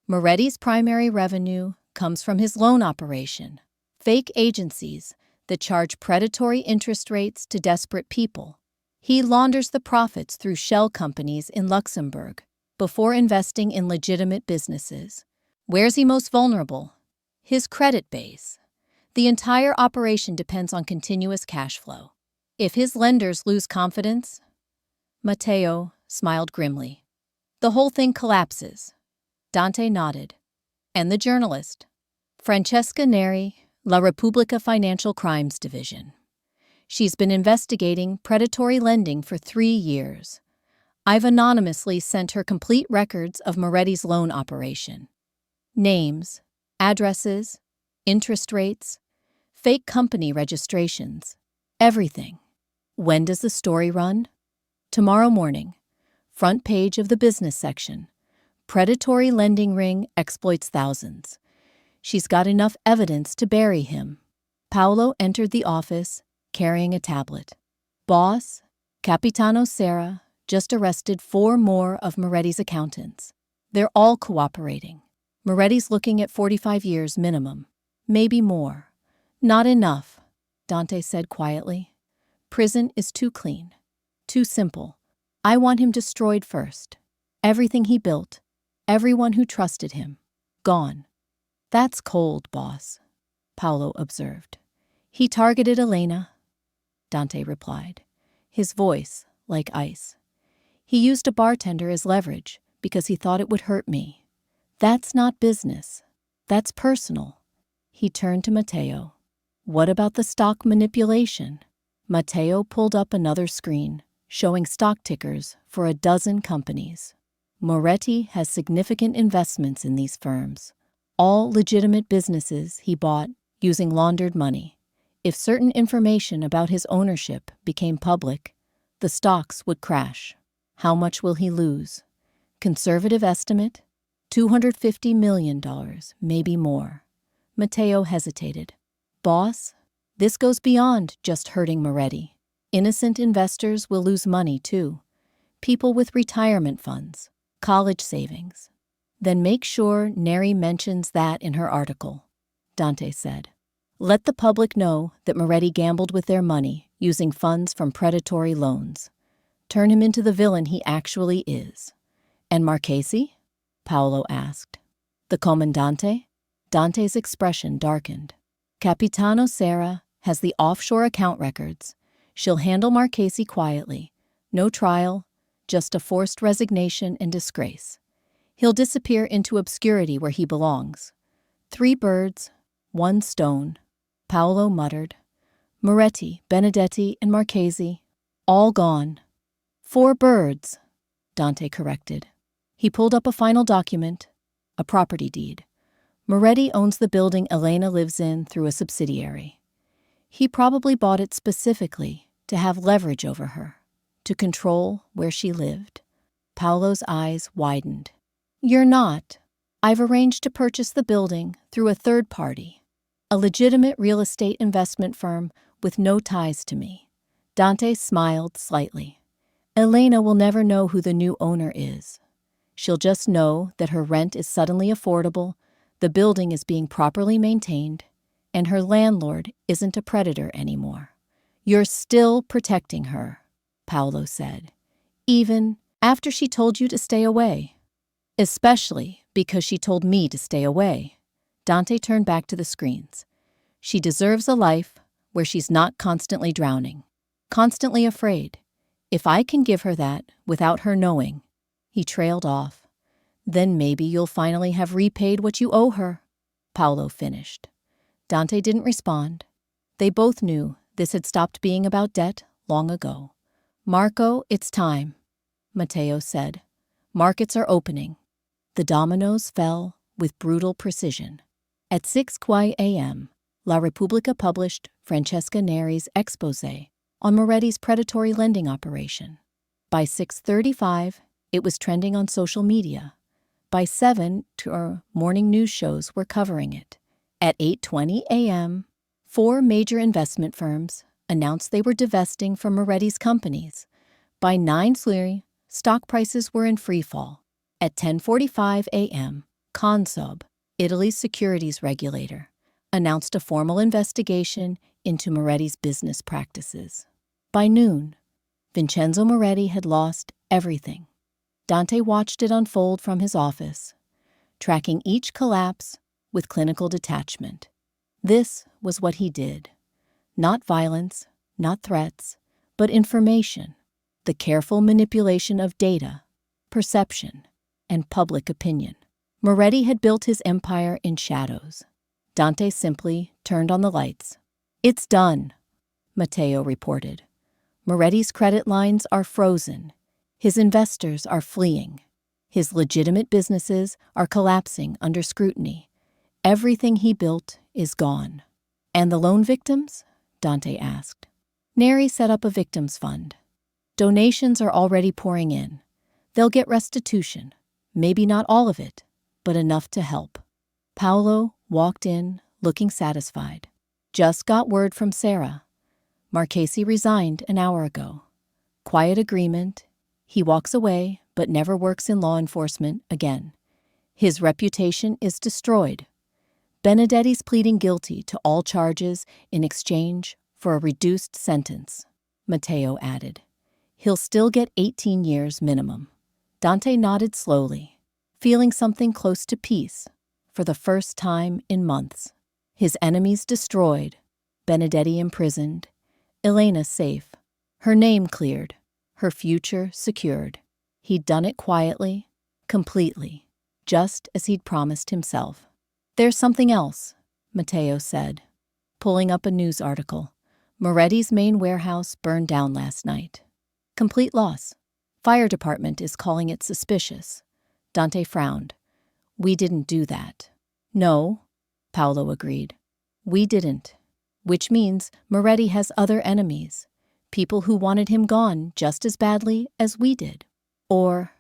Moretti's primary revenue comes from his loan operation, fake agencies that charge predatory interest rates to desperate people. He launders the profits through shell companies in Luxembourg before investing in legitimate businesses. Where's he most vulnerable? His credit base. The entire operation depends on continuous cash flow. If his lenders lose confidence, Matteo smiled grimly. The whole thing collapses. Dante nodded. And the journalist, Francesca Neri, La Repubblica Financial Crimes Division. She's been investigating predatory lending for 3 years. I've anonymously sent her complete records of Moretti's loan operation. Names, addresses, interest rates, fake company registrations, everything. When does the story run? Tomorrow morning. Front page of the business section. Predatory lending ring exploits thousands. She's got enough evidence to bury him. Paolo entered the office, carrying a tablet. Boss, Capitano Serra, just arrested 4 more of Moretti's accountants. They're all cooperating. Moretti's looking at 45 years minimum, maybe more. Not enough, Dante said quietly. Prison is too clean, too simple. I want him destroyed first. Everything he built, everyone who trusted him, gone. That's cold, boss, Paolo observed. He targeted Elena, Dante replied, his voice like ice. He used a bartender as leverage because he thought it would hurt me. That's not business. That's personal. He turned to Matteo. What about the stock manipulation? Matteo pulled up another screen, showing stock tickers for 12 companies. Moretti has significant investments in these firms, all legitimate businesses he bought using laundered money. If certain information about his ownership became public, the stocks would crash. How much will he lose? Conservative estimate? $250 million, maybe more. Matteo hesitated. Boss, this goes beyond just hurting Moretti. Innocent investors will lose money too. People with retirement funds, college savings. Then make sure Neri mentions that in her article, Dante said. Let the public know that Moretti gambled with their money using funds from predatory loans. Turn him into the villain he actually is. And Marchesi? Paolo asked. The comandante? Dante's expression darkened. Capitano Serra has the offshore account records. She'll handle Marchesi quietly. No trial, just a forced resignation and disgrace. He'll disappear into obscurity where he belongs. 3 birds, 1 stone, Paolo muttered. Moretti, Benedetti, and Marchesi, all gone. 4 birds, Dante corrected. He pulled up a final document, a property deed. Moretti owns the building Elena lives in through a subsidiary. He probably bought it specifically to have leverage over her, to control where she lived. Paolo's eyes widened. You're not. I've arranged to purchase the building through a third party, a legitimate real estate investment firm with no ties to me. Dante smiled slightly. Elena will never know who the new owner is. She'll just know that her rent is suddenly affordable, the building is being properly maintained, and her landlord isn't a predator anymore. You're still protecting her, Paolo said, even after she told you to stay away. Especially because she told me to stay away. Dante turned back to the screens. She deserves a life where she's not constantly drowning, constantly afraid. If I can give her that without her knowing, he trailed off. Then maybe you'll finally have repaid what you owe her, Paolo finished. Dante didn't respond. They both knew this had stopped being about debt long ago. Marco, it's time, Matteo said. Markets are opening. The dominoes fell with brutal precision. At 6:00 a.m., La Repubblica published Francesca Neri's exposé on Moretti's predatory lending operation. By 6:35, it was trending on social media. By 7, morning news shows were covering it. At 8:20 a.m., 4 major investment firms announced they were divesting from Moretti's companies. By 9:30, stock prices were in freefall. At 10:45 a.m., Consob, Italy's securities regulator, announced a formal investigation into Moretti's business practices. By noon, Vincenzo Moretti had lost everything. Dante watched it unfold from his office, tracking each collapse with clinical detachment. This was what he did. Not violence, not threats, but information, the careful manipulation of data, perception, and public opinion. Moretti had built his empire in shadows. Dante simply turned on the lights. It's done, Matteo reported. Moretti's credit lines are frozen. His investors are fleeing. His legitimate businesses are collapsing under scrutiny. Everything he built is gone. And the loan victims? Dante asked. Neri set up a victims fund. Donations are already pouring in. They'll get restitution. Maybe not all of it, but enough to help. Paolo walked in, looking satisfied. Just got word from Serra. Marchesi resigned an hour ago. Quiet agreement. He walks away, but never works in law enforcement again. His reputation is destroyed. Benedetti's pleading guilty to all charges in exchange for a reduced sentence, Matteo added. He'll still get 18 years minimum. Dante nodded slowly, feeling something close to peace for the first time in months. His enemies destroyed, Benedetti imprisoned, Elena safe, her name cleared, her future secured. He'd done it quietly, completely, just as he'd promised himself. There's something else, Matteo said, pulling up a news article. Moretti's main warehouse burned down last night. Complete loss. Fire department is calling it suspicious. Dante frowned. We didn't do that. No, Paolo agreed. We didn't. Which means Moretti has other enemies. People who wanted him gone just as badly as we did. Or,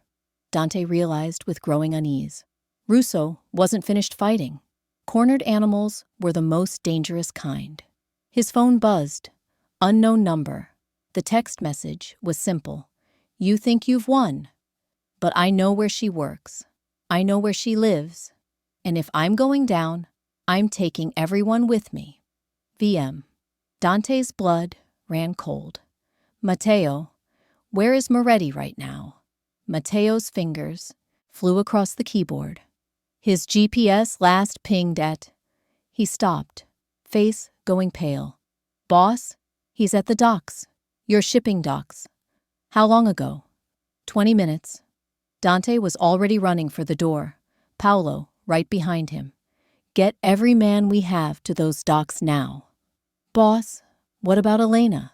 Dante realized with growing unease, Russo wasn't finished fighting. Cornered animals were the most dangerous kind. His phone buzzed. Unknown number. The text message was simple. You think you've won, but I know where she works. I know where she lives. And if I'm going down, I'm taking everyone with me. VM. Dante's blood ran cold. Matteo, where is Moretti right now? Matteo's fingers flew across the keyboard. His GPS last pinged at... He stopped, face going pale. Boss, he's at the docks. Your shipping docks. How long ago? 20 minutes. Dante was already running for the door. Paolo, right behind him. Get every man we have to those docks now. Boss, what about Elena?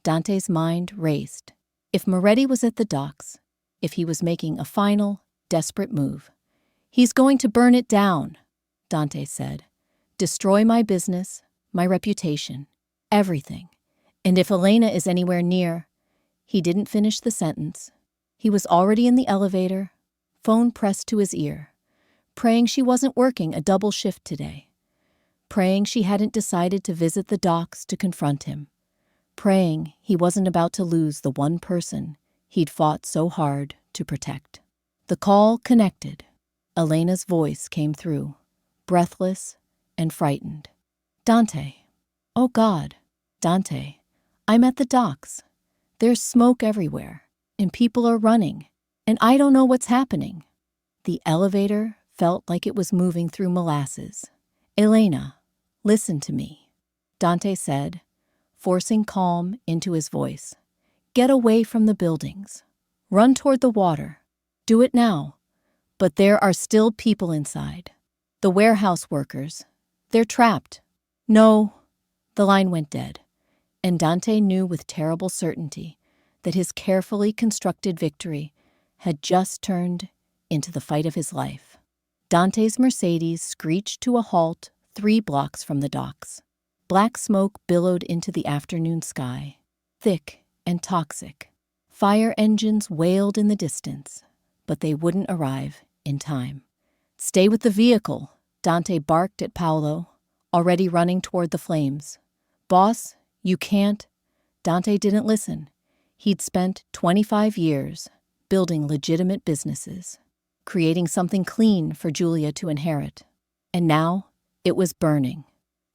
Dante's mind raced. If Moretti was at the docks, if he was making a final, desperate move, he's going to burn it down, Dante said. Destroy my business, my reputation, everything. And if Elena is anywhere near... He didn't finish the sentence. He was already in the elevator, phone pressed to his ear, praying she wasn't working a double shift today, praying she hadn't decided to visit the docks to confront him, praying he wasn't about to lose the one person he'd fought so hard to protect. The call connected. Elena's voice came through, breathless and frightened. Dante. Oh God. Dante, I'm at the docks. There's smoke everywhere, and people are running, and I don't know what's happening. The elevator felt like it was moving through molasses. Elena, listen to me, Dante said, forcing calm into his voice. Get away from the buildings. Run toward the water. Do it now. But there are still people inside. The warehouse workers. They're trapped. No. The line went dead. And Dante knew with terrible certainty that his carefully constructed victory had just turned into the fight of his life. Dante's Mercedes screeched to a halt 3 blocks from the docks. Black smoke billowed into the afternoon sky, thick and toxic. Fire engines wailed in the distance, but they wouldn't arrive in time. Stay with the vehicle, Dante barked at Paolo, already running toward the flames. Boss, you can't. Dante didn't listen. He'd spent 25 years building legitimate businesses, creating something clean for Julia to inherit. And now it was burning.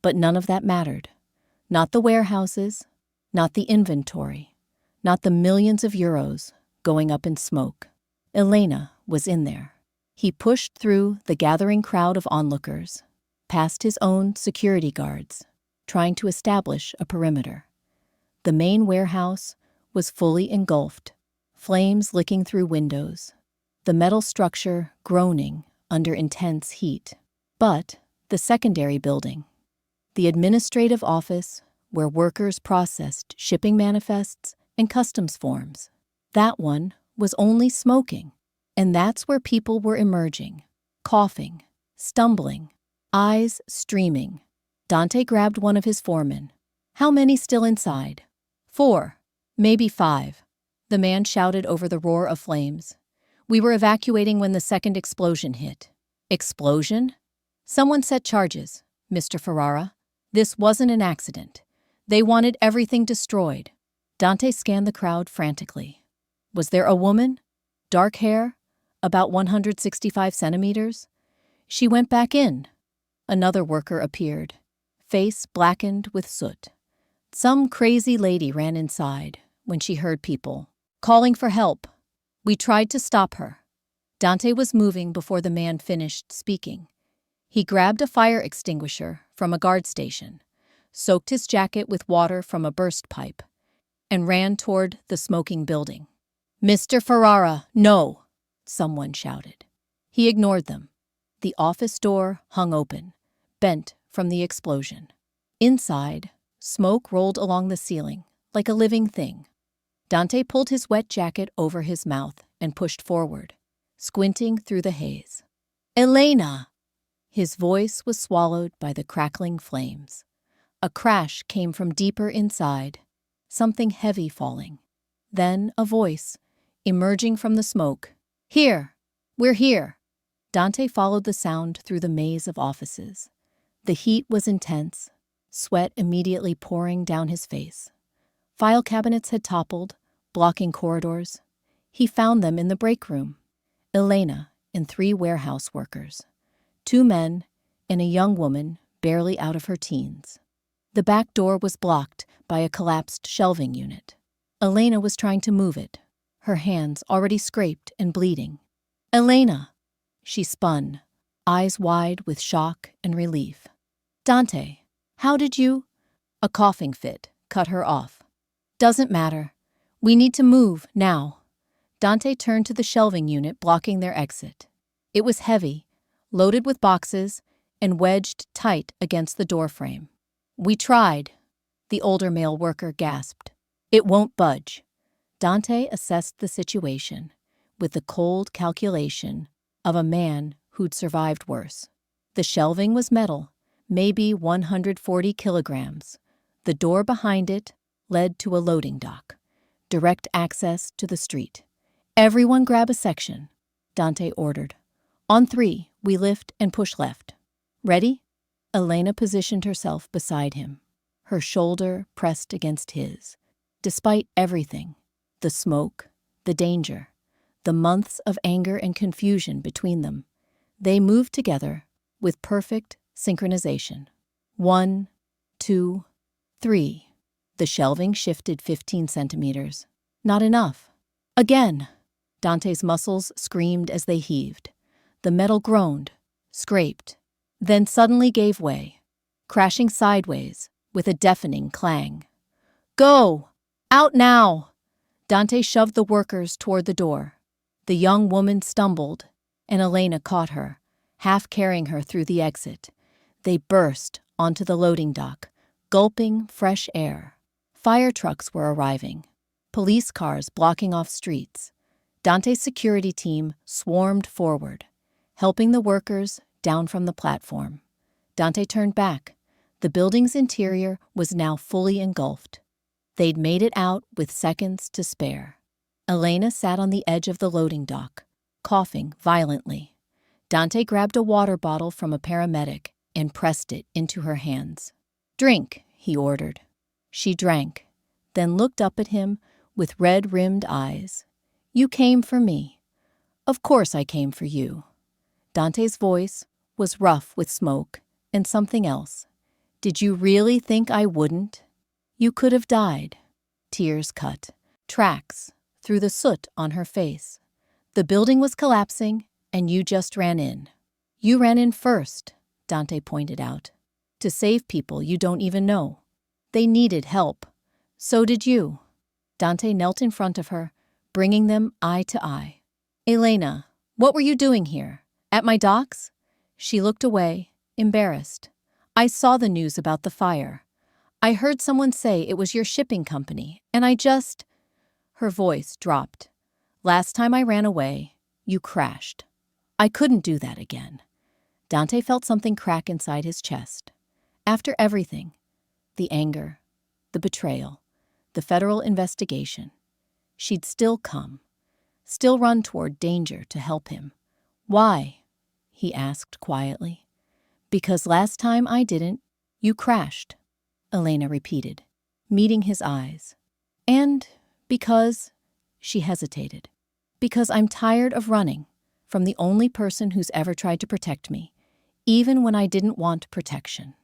But none of that mattered. Not the warehouses, not the inventory, not the millions of euros going up in smoke. Elena was in there. He pushed through the gathering crowd of onlookers, past his own security guards, trying to establish a perimeter. The main warehouse was fully engulfed, flames licking through windows, the metal structure groaning under intense heat. But the secondary building, the administrative office where workers processed shipping manifests and customs forms, that one was only smoking. And that's where people were emerging, coughing, stumbling, eyes streaming. Dante grabbed one of his foremen. How many still inside? 4, maybe 5. The man shouted over the roar of flames. We were evacuating when the second explosion hit. Explosion? Someone set charges, Mr. Ferrara. This wasn't an accident. They wanted everything destroyed. Dante scanned the crowd frantically. Was there a woman? Dark hair? About 165 centimeters? She went back in. Another worker appeared, face blackened with soot. Some crazy lady ran inside when she heard people calling for help. We tried to stop her. Dante was moving before the man finished speaking. He grabbed a fire extinguisher from a guard station, soaked his jacket with water from a burst pipe, and ran toward the smoking building. Mr. Ferrara, no! Someone shouted. He ignored them. The office door hung open, bent from the explosion. Inside, smoke rolled along the ceiling like a living thing. Dante pulled his wet jacket over his mouth and pushed forward, squinting through the haze. Elena! His voice was swallowed by the crackling flames. A crash came from deeper inside, something heavy falling. Then a voice, emerging from the smoke. Here! We're here! Dante followed the sound through the maze of offices. The heat was intense, sweat immediately pouring down his face. File cabinets had toppled, blocking corridors. He found them in the break room. Elena and 3 warehouse workers. 2 men and a young woman barely out of her teens. The back door was blocked by a collapsed shelving unit. Elena was trying to move it, her hands already scraped and bleeding. "Elena!" She spun, eyes wide with shock and relief. "Dante, how did you—" A coughing fit cut her off. "Doesn't matter. We need to move, now." Dante turned to the shelving unit blocking their exit. It was heavy, loaded with boxes, and wedged tight against the doorframe. "We tried," the older male worker gasped. "It won't budge." Dante assessed the situation with the cold calculation of a man who'd survived worse. The shelving was metal, maybe 140 kilograms. The door behind it led to a loading dock, direct access to the street. "Everyone grab a section," Dante ordered. "On 3, we lift and push left. Ready?" Elena positioned herself beside him, her shoulder pressed against his. Despite everything, the smoke, the danger, the months of anger and confusion between them, they moved together with perfect synchronization. 1, 2, 3. The shelving shifted 15 centimeters. Not enough. Again! Dante's muscles screamed as they heaved. The metal groaned, scraped, then suddenly gave way, crashing sideways with a deafening clang. "Go! Out now!" Dante shoved the workers toward the door. The young woman stumbled, and Elena caught her, half carrying her through the exit. They burst onto the loading dock, gulping fresh air. Fire trucks were arriving, police cars blocking off streets. Dante's security team swarmed forward, helping the workers down from the platform. Dante turned back. The building's interior was now fully engulfed. They'd made it out with seconds to spare. Elena sat on the edge of the loading dock, coughing violently. Dante grabbed a water bottle from a paramedic and pressed it into her hands. "Drink," he ordered. She drank, then looked up at him with red-rimmed eyes. "You came for me." "Of course I came for you." Dante's voice was rough with smoke and something else. "Did you really think I wouldn't? You could have died." Tears cut tracks through the soot on her face. "The building was collapsing, and you just ran in." "You ran in first," Dante pointed out, "to save people you don't even know. They needed help. So did you." Dante knelt in front of her, bringing them eye to eye. "Elena, what were you doing here? At my docks?" She looked away, embarrassed. "I saw the news about the fire. I heard someone say it was your shipping company, and I just—" Her voice dropped. "Last time I ran away, you crashed. I couldn't do that again." Dante felt something crack inside his chest. After everything, the anger, the betrayal, the federal investigation, she'd still come, still run toward danger to help him. "Why?" he asked quietly. "Because last time I didn't, you crashed," Elena repeated, meeting his eyes. "And because," she hesitated, "because I'm tired of running from the only person who's ever tried to protect me, even when I didn't want protection."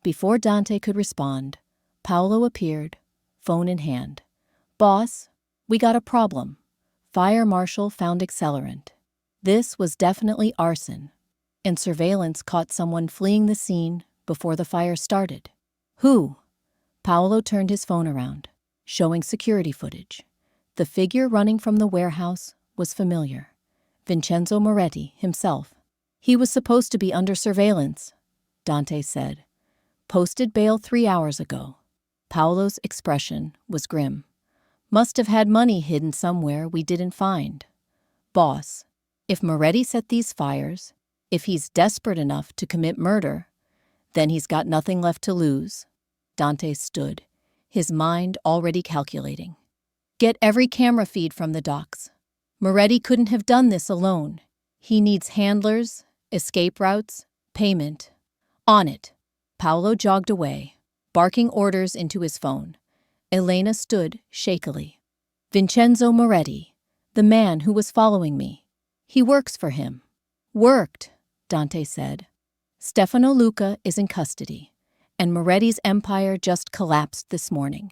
Before Dante could respond, Paolo appeared, phone in hand. "Boss, we got a problem. Fire marshal found accelerant. This was definitely arson, and surveillance caught someone fleeing the scene before the fire started." "Who?" Paolo turned his phone around, showing security footage. The figure running from the warehouse was familiar. Vincenzo Moretti himself. "He was supposed to be under surveillance," Dante said. "Posted bail 3 hours ago." Paolo's expression was grim. "Must have had money hidden somewhere we didn't find." "Boss, if Moretti set these fires, if he's desperate enough to commit murder, then he's got nothing left to lose." Dante stood, his mind already calculating. "Get every camera feed from the docks. Moretti couldn't have done this alone. He needs handlers, escape routes, payment." "On it." Paolo jogged away, barking orders into his phone. Elena stood shakily. "Vincenzo Moretti, the man who was following me. He works for him." "Worked," Dante said. "Stefano Luca is in custody, and Moretti's empire just collapsed this morning.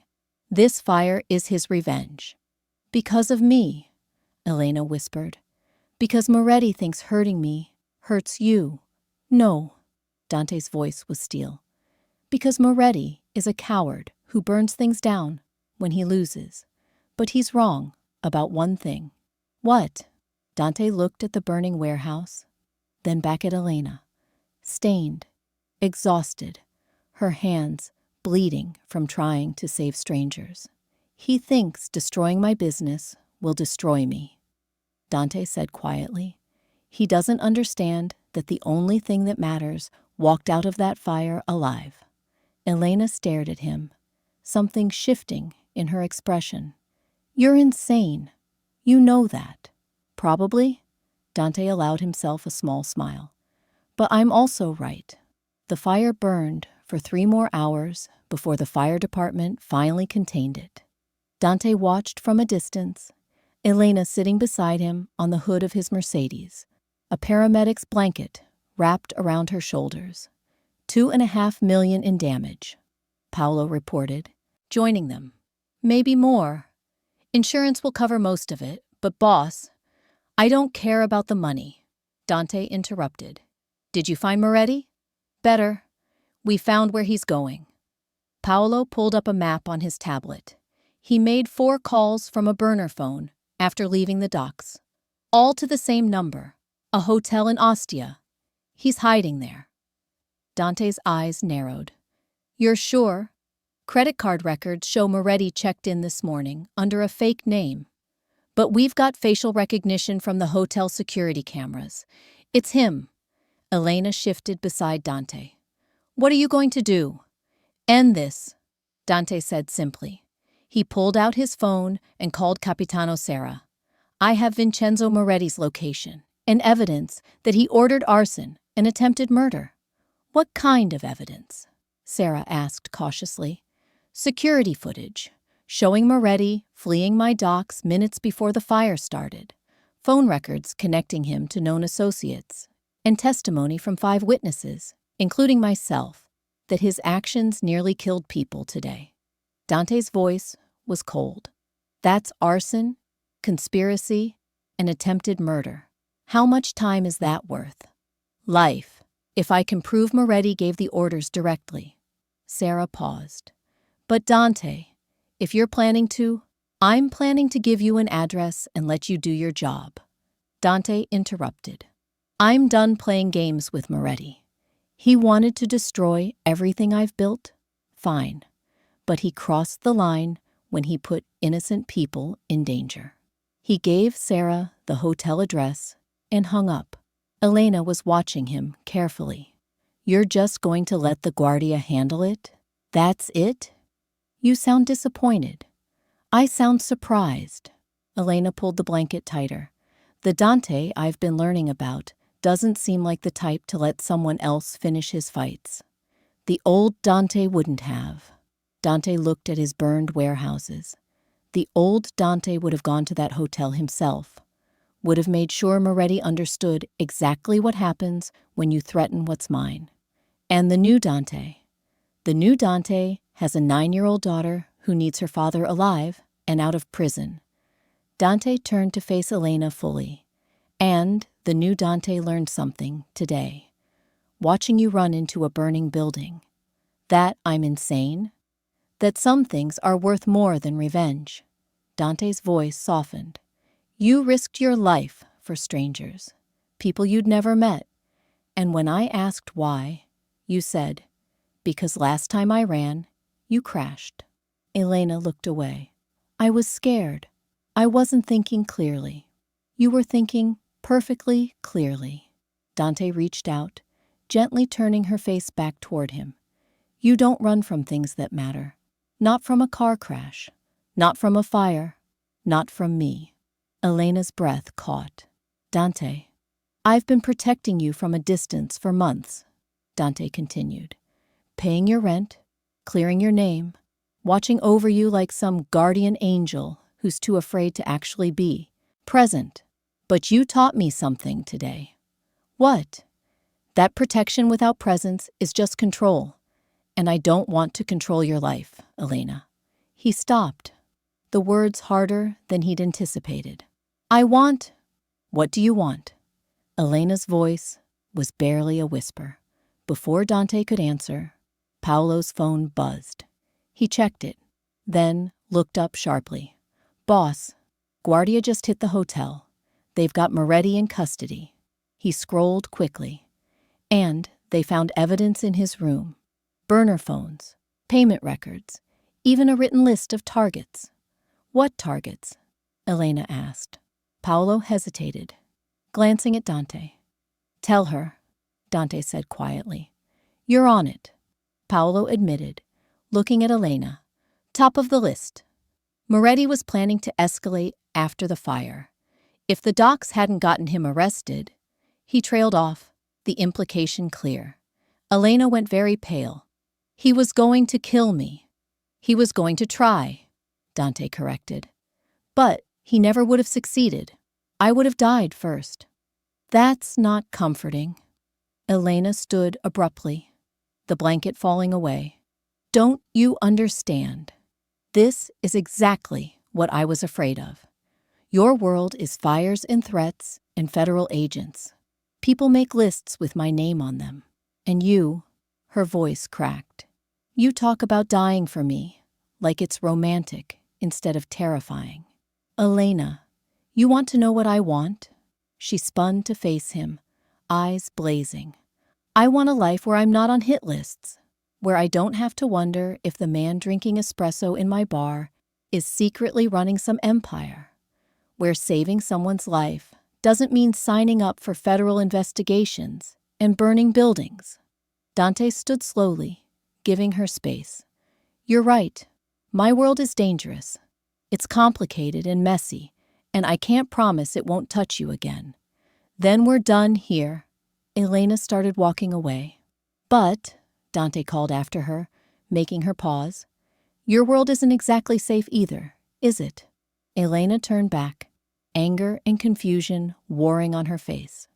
This fire is his revenge. Because of me, Elena whispered. Because Moretti thinks hurting me hurts you. No, Dante's voice was steel. Because Moretti is a coward who burns things down when he loses. But he's wrong about one thing. What? Dante looked at the burning warehouse, then back at Elena, stained, exhausted, her hands bleeding from trying to save strangers. He thinks destroying my business will destroy me, Dante said quietly. He doesn't understand that the only thing that matters walked out of that fire alive. Elena stared at him, something shifting in her expression. You're insane. You know that. Probably, Dante allowed himself a small smile. But I'm also right. The fire burned for 3 more hours before the fire department finally contained it. Dante watched from a distance, Elena sitting beside him on the hood of his Mercedes, a paramedic's blanket wrapped around her shoulders. 2.5 million in damage, Paolo reported, joining them. Maybe more. Insurance will cover most of it, but boss, I don't care about the money, Dante interrupted. Did you find Moretti? Better. We found where he's going. Paolo pulled up a map on his tablet. He made 4 calls from a burner phone after leaving the docks. All to the same number, a hotel in Ostia. He's hiding there. Dante's eyes narrowed. You're sure? Credit card records show Moretti checked in this morning under a fake name. But we've got facial recognition from the hotel security cameras. It's him. Elena shifted beside Dante. What are you going to do? End this, Dante said simply. He pulled out his phone and called Capitano Serra. I have Vincenzo Moretti's location and evidence that he ordered arson and attempted murder. What kind of evidence? Serra asked cautiously. Security footage, showing Moretti fleeing my docks minutes before the fire started, phone records connecting him to known associates, and testimony from 5 witnesses, including myself, that his actions nearly killed people today. Dante's voice was cold. That's arson, conspiracy, and attempted murder. How much time is that worth? Life, if I can prove Moretti gave the orders directly. Serra paused. But Dante, if you're planning to, I'm planning to give you an address and let you do your job. Dante interrupted. I'm done playing games with Moretti. He wanted to destroy everything I've built? Fine. But he crossed the line when he put innocent people in danger. He gave Serra the hotel address and hung up. Elena was watching him carefully. You're just going to let the Guardia handle it? That's it? You sound disappointed. I sound surprised. Elena pulled the blanket tighter. The Dante I've been learning about doesn't seem like the type to let someone else finish his fights. The old Dante wouldn't have. Dante looked at his burned warehouses. The old Dante would have gone to that hotel himself, would have made sure Moretti understood exactly what happens when you threaten what's mine. And the new Dante has a 9-year-old daughter who needs her father alive and out of prison. Dante turned to face Elena fully. And the new Dante learned something today. Watching you run into a burning building. That I'm insane? That some things are worth more than revenge. Dante's voice softened. You risked your life for strangers, people you'd never met. And when I asked why, you said, because last time I ran, you crashed. Elena looked away. I was scared. I wasn't thinking clearly. You were thinking perfectly clearly. Dante reached out, gently turning her face back toward him. You don't run from things that matter. Not from a car crash. Not from a fire. Not from me. Elena's breath caught. Dante, I've been protecting you from a distance for months, Dante continued. Paying your rent, clearing your name, watching over you like some guardian angel who's too afraid to actually be present. But you taught me something today. What? That protection without presence is just control. And I don't want to control your life, Elena. He stopped, the words harder than he'd anticipated. What do you want? Elena's voice was barely a whisper. Before Dante could answer, Paolo's phone buzzed. He checked it, then looked up sharply. Boss, Guardia just hit the hotel. They've got Moretti in custody. He scrolled quickly. And they found evidence in his room. Burner phones, payment records, even a written list of targets. What targets? Elena asked. Paolo hesitated, glancing at Dante. Tell her, Dante said quietly. You're on it, Paolo admitted, looking at Elena. Top of the list. Moretti was planning to escalate after the fire. If the docs hadn't gotten him arrested, he trailed off, the implication clear. Elena went very pale. He was going to kill me. He was going to try, Dante corrected. But he never would have succeeded. I would have died first. That's not comforting. Elena stood abruptly, the blanket falling away. Don't you understand? This is exactly what I was afraid of. Your world is fires and threats and federal agents. People make lists with my name on them. And you, her voice cracked. You talk about dying for me, like it's romantic instead of terrifying. Elena, you want to know what I want? She spun to face him, eyes blazing. I want a life where I'm not on hit lists, where I don't have to wonder if the man drinking espresso in my bar is secretly running some empire, where saving someone's life doesn't mean signing up for federal investigations and burning buildings. Dante stood slowly, giving her space. You're right. My world is dangerous. It's complicated and messy, and I can't promise it won't touch you again. Then we're done here. Elena started walking away. But, Dante called after her, making her pause, your world isn't exactly safe either, is it? Elena turned back, anger and confusion warring on her face.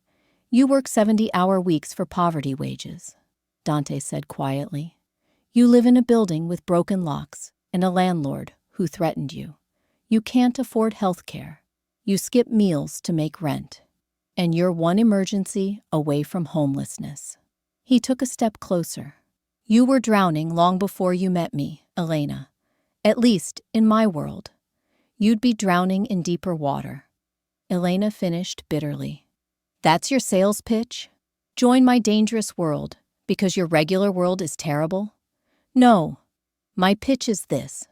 You work 70-hour weeks for poverty wages, Dante said quietly. You live in a building with broken locks and a landlord who threatened you. You can't afford health care. You skip meals to make rent. And you're one emergency away from homelessness. He took a step closer. You were drowning long before you met me, Elena. At least, in my world. You'd be drowning in deeper water. Elena finished bitterly. That's your sales pitch? Join my dangerous world because your regular world is terrible? No. My pitch is this.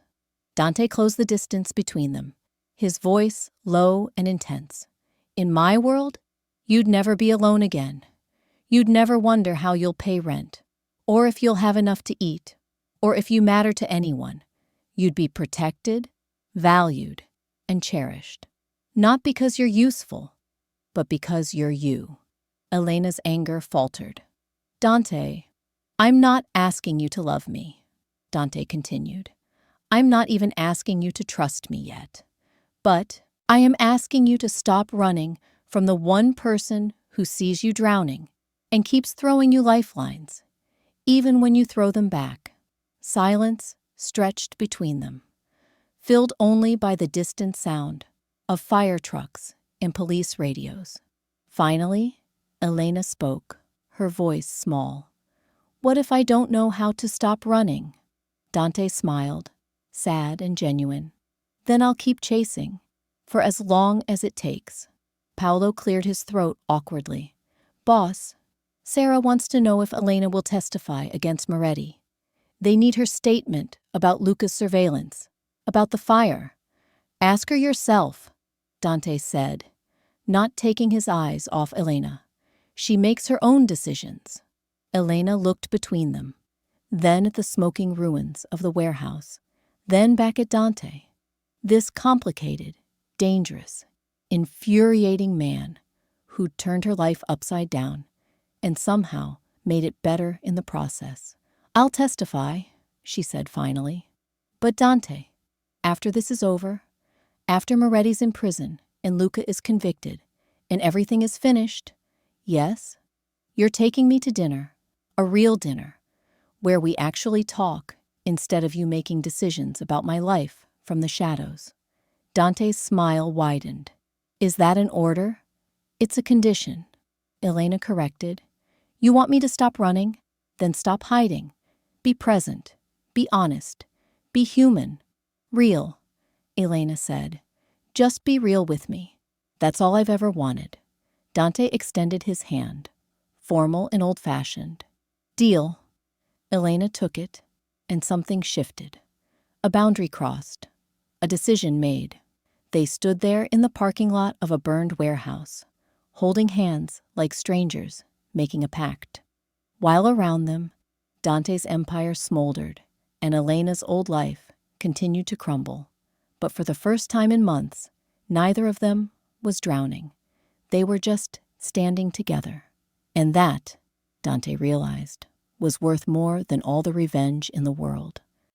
Dante closed the distance between them, his voice low and intense. In my world, you'd never be alone again. You'd never wonder how you'll pay rent, or if you'll have enough to eat, or if you matter to anyone. You'd be protected, valued, and cherished. Not because you're useful, but because you're you. Elena's anger faltered. Dante, I'm not asking you to love me, Dante continued. I'm not even asking you to trust me yet. But I am asking you to stop running from the one person who sees you drowning and keeps throwing you lifelines, even when you throw them back. Silence stretched between them, filled only by the distant sound of fire trucks and police radios. Finally, Elena spoke, her voice small. What if I don't know how to stop running? Dante smiled, sad and genuine. Then I'll keep chasing, for as long as it takes. Paolo cleared his throat awkwardly. Boss, Sarah wants to know if Elena will testify against Moretti. They need her statement about Luca's surveillance, about the fire. Ask her yourself, Dante said, not taking his eyes off Elena. She makes her own decisions. Elena looked between them, then at the smoking ruins of the warehouse, then back at Dante. This complicated, dangerous, infuriating man who'd turned her life upside down and somehow made it better in the process. I'll testify, she said finally. But Dante, after this is over, after Moretti's in prison and Luca is convicted and everything is finished, yes, you're taking me to dinner, a real dinner, where we actually talk instead of you making decisions about my life from the shadows." Dante's smile widened. "Is that an order?" "It's a condition," Elena corrected. "You want me to stop running? Then stop hiding. Be present. Be honest. Be human. Real," Elena said. "Just be real with me. That's all I've ever wanted." Dante extended his hand, formal and old-fashioned. "Deal." Elena took it, and something shifted. A boundary crossed. A decision made. They stood there in the parking lot of a burned warehouse, holding hands like strangers, making a pact. While around them, Dante's empire smoldered, and Elena's old life continued to crumble. But for the first time in months, neither of them was drowning. They were just standing together. And that, Dante realized, was worth more than all the revenge in the world.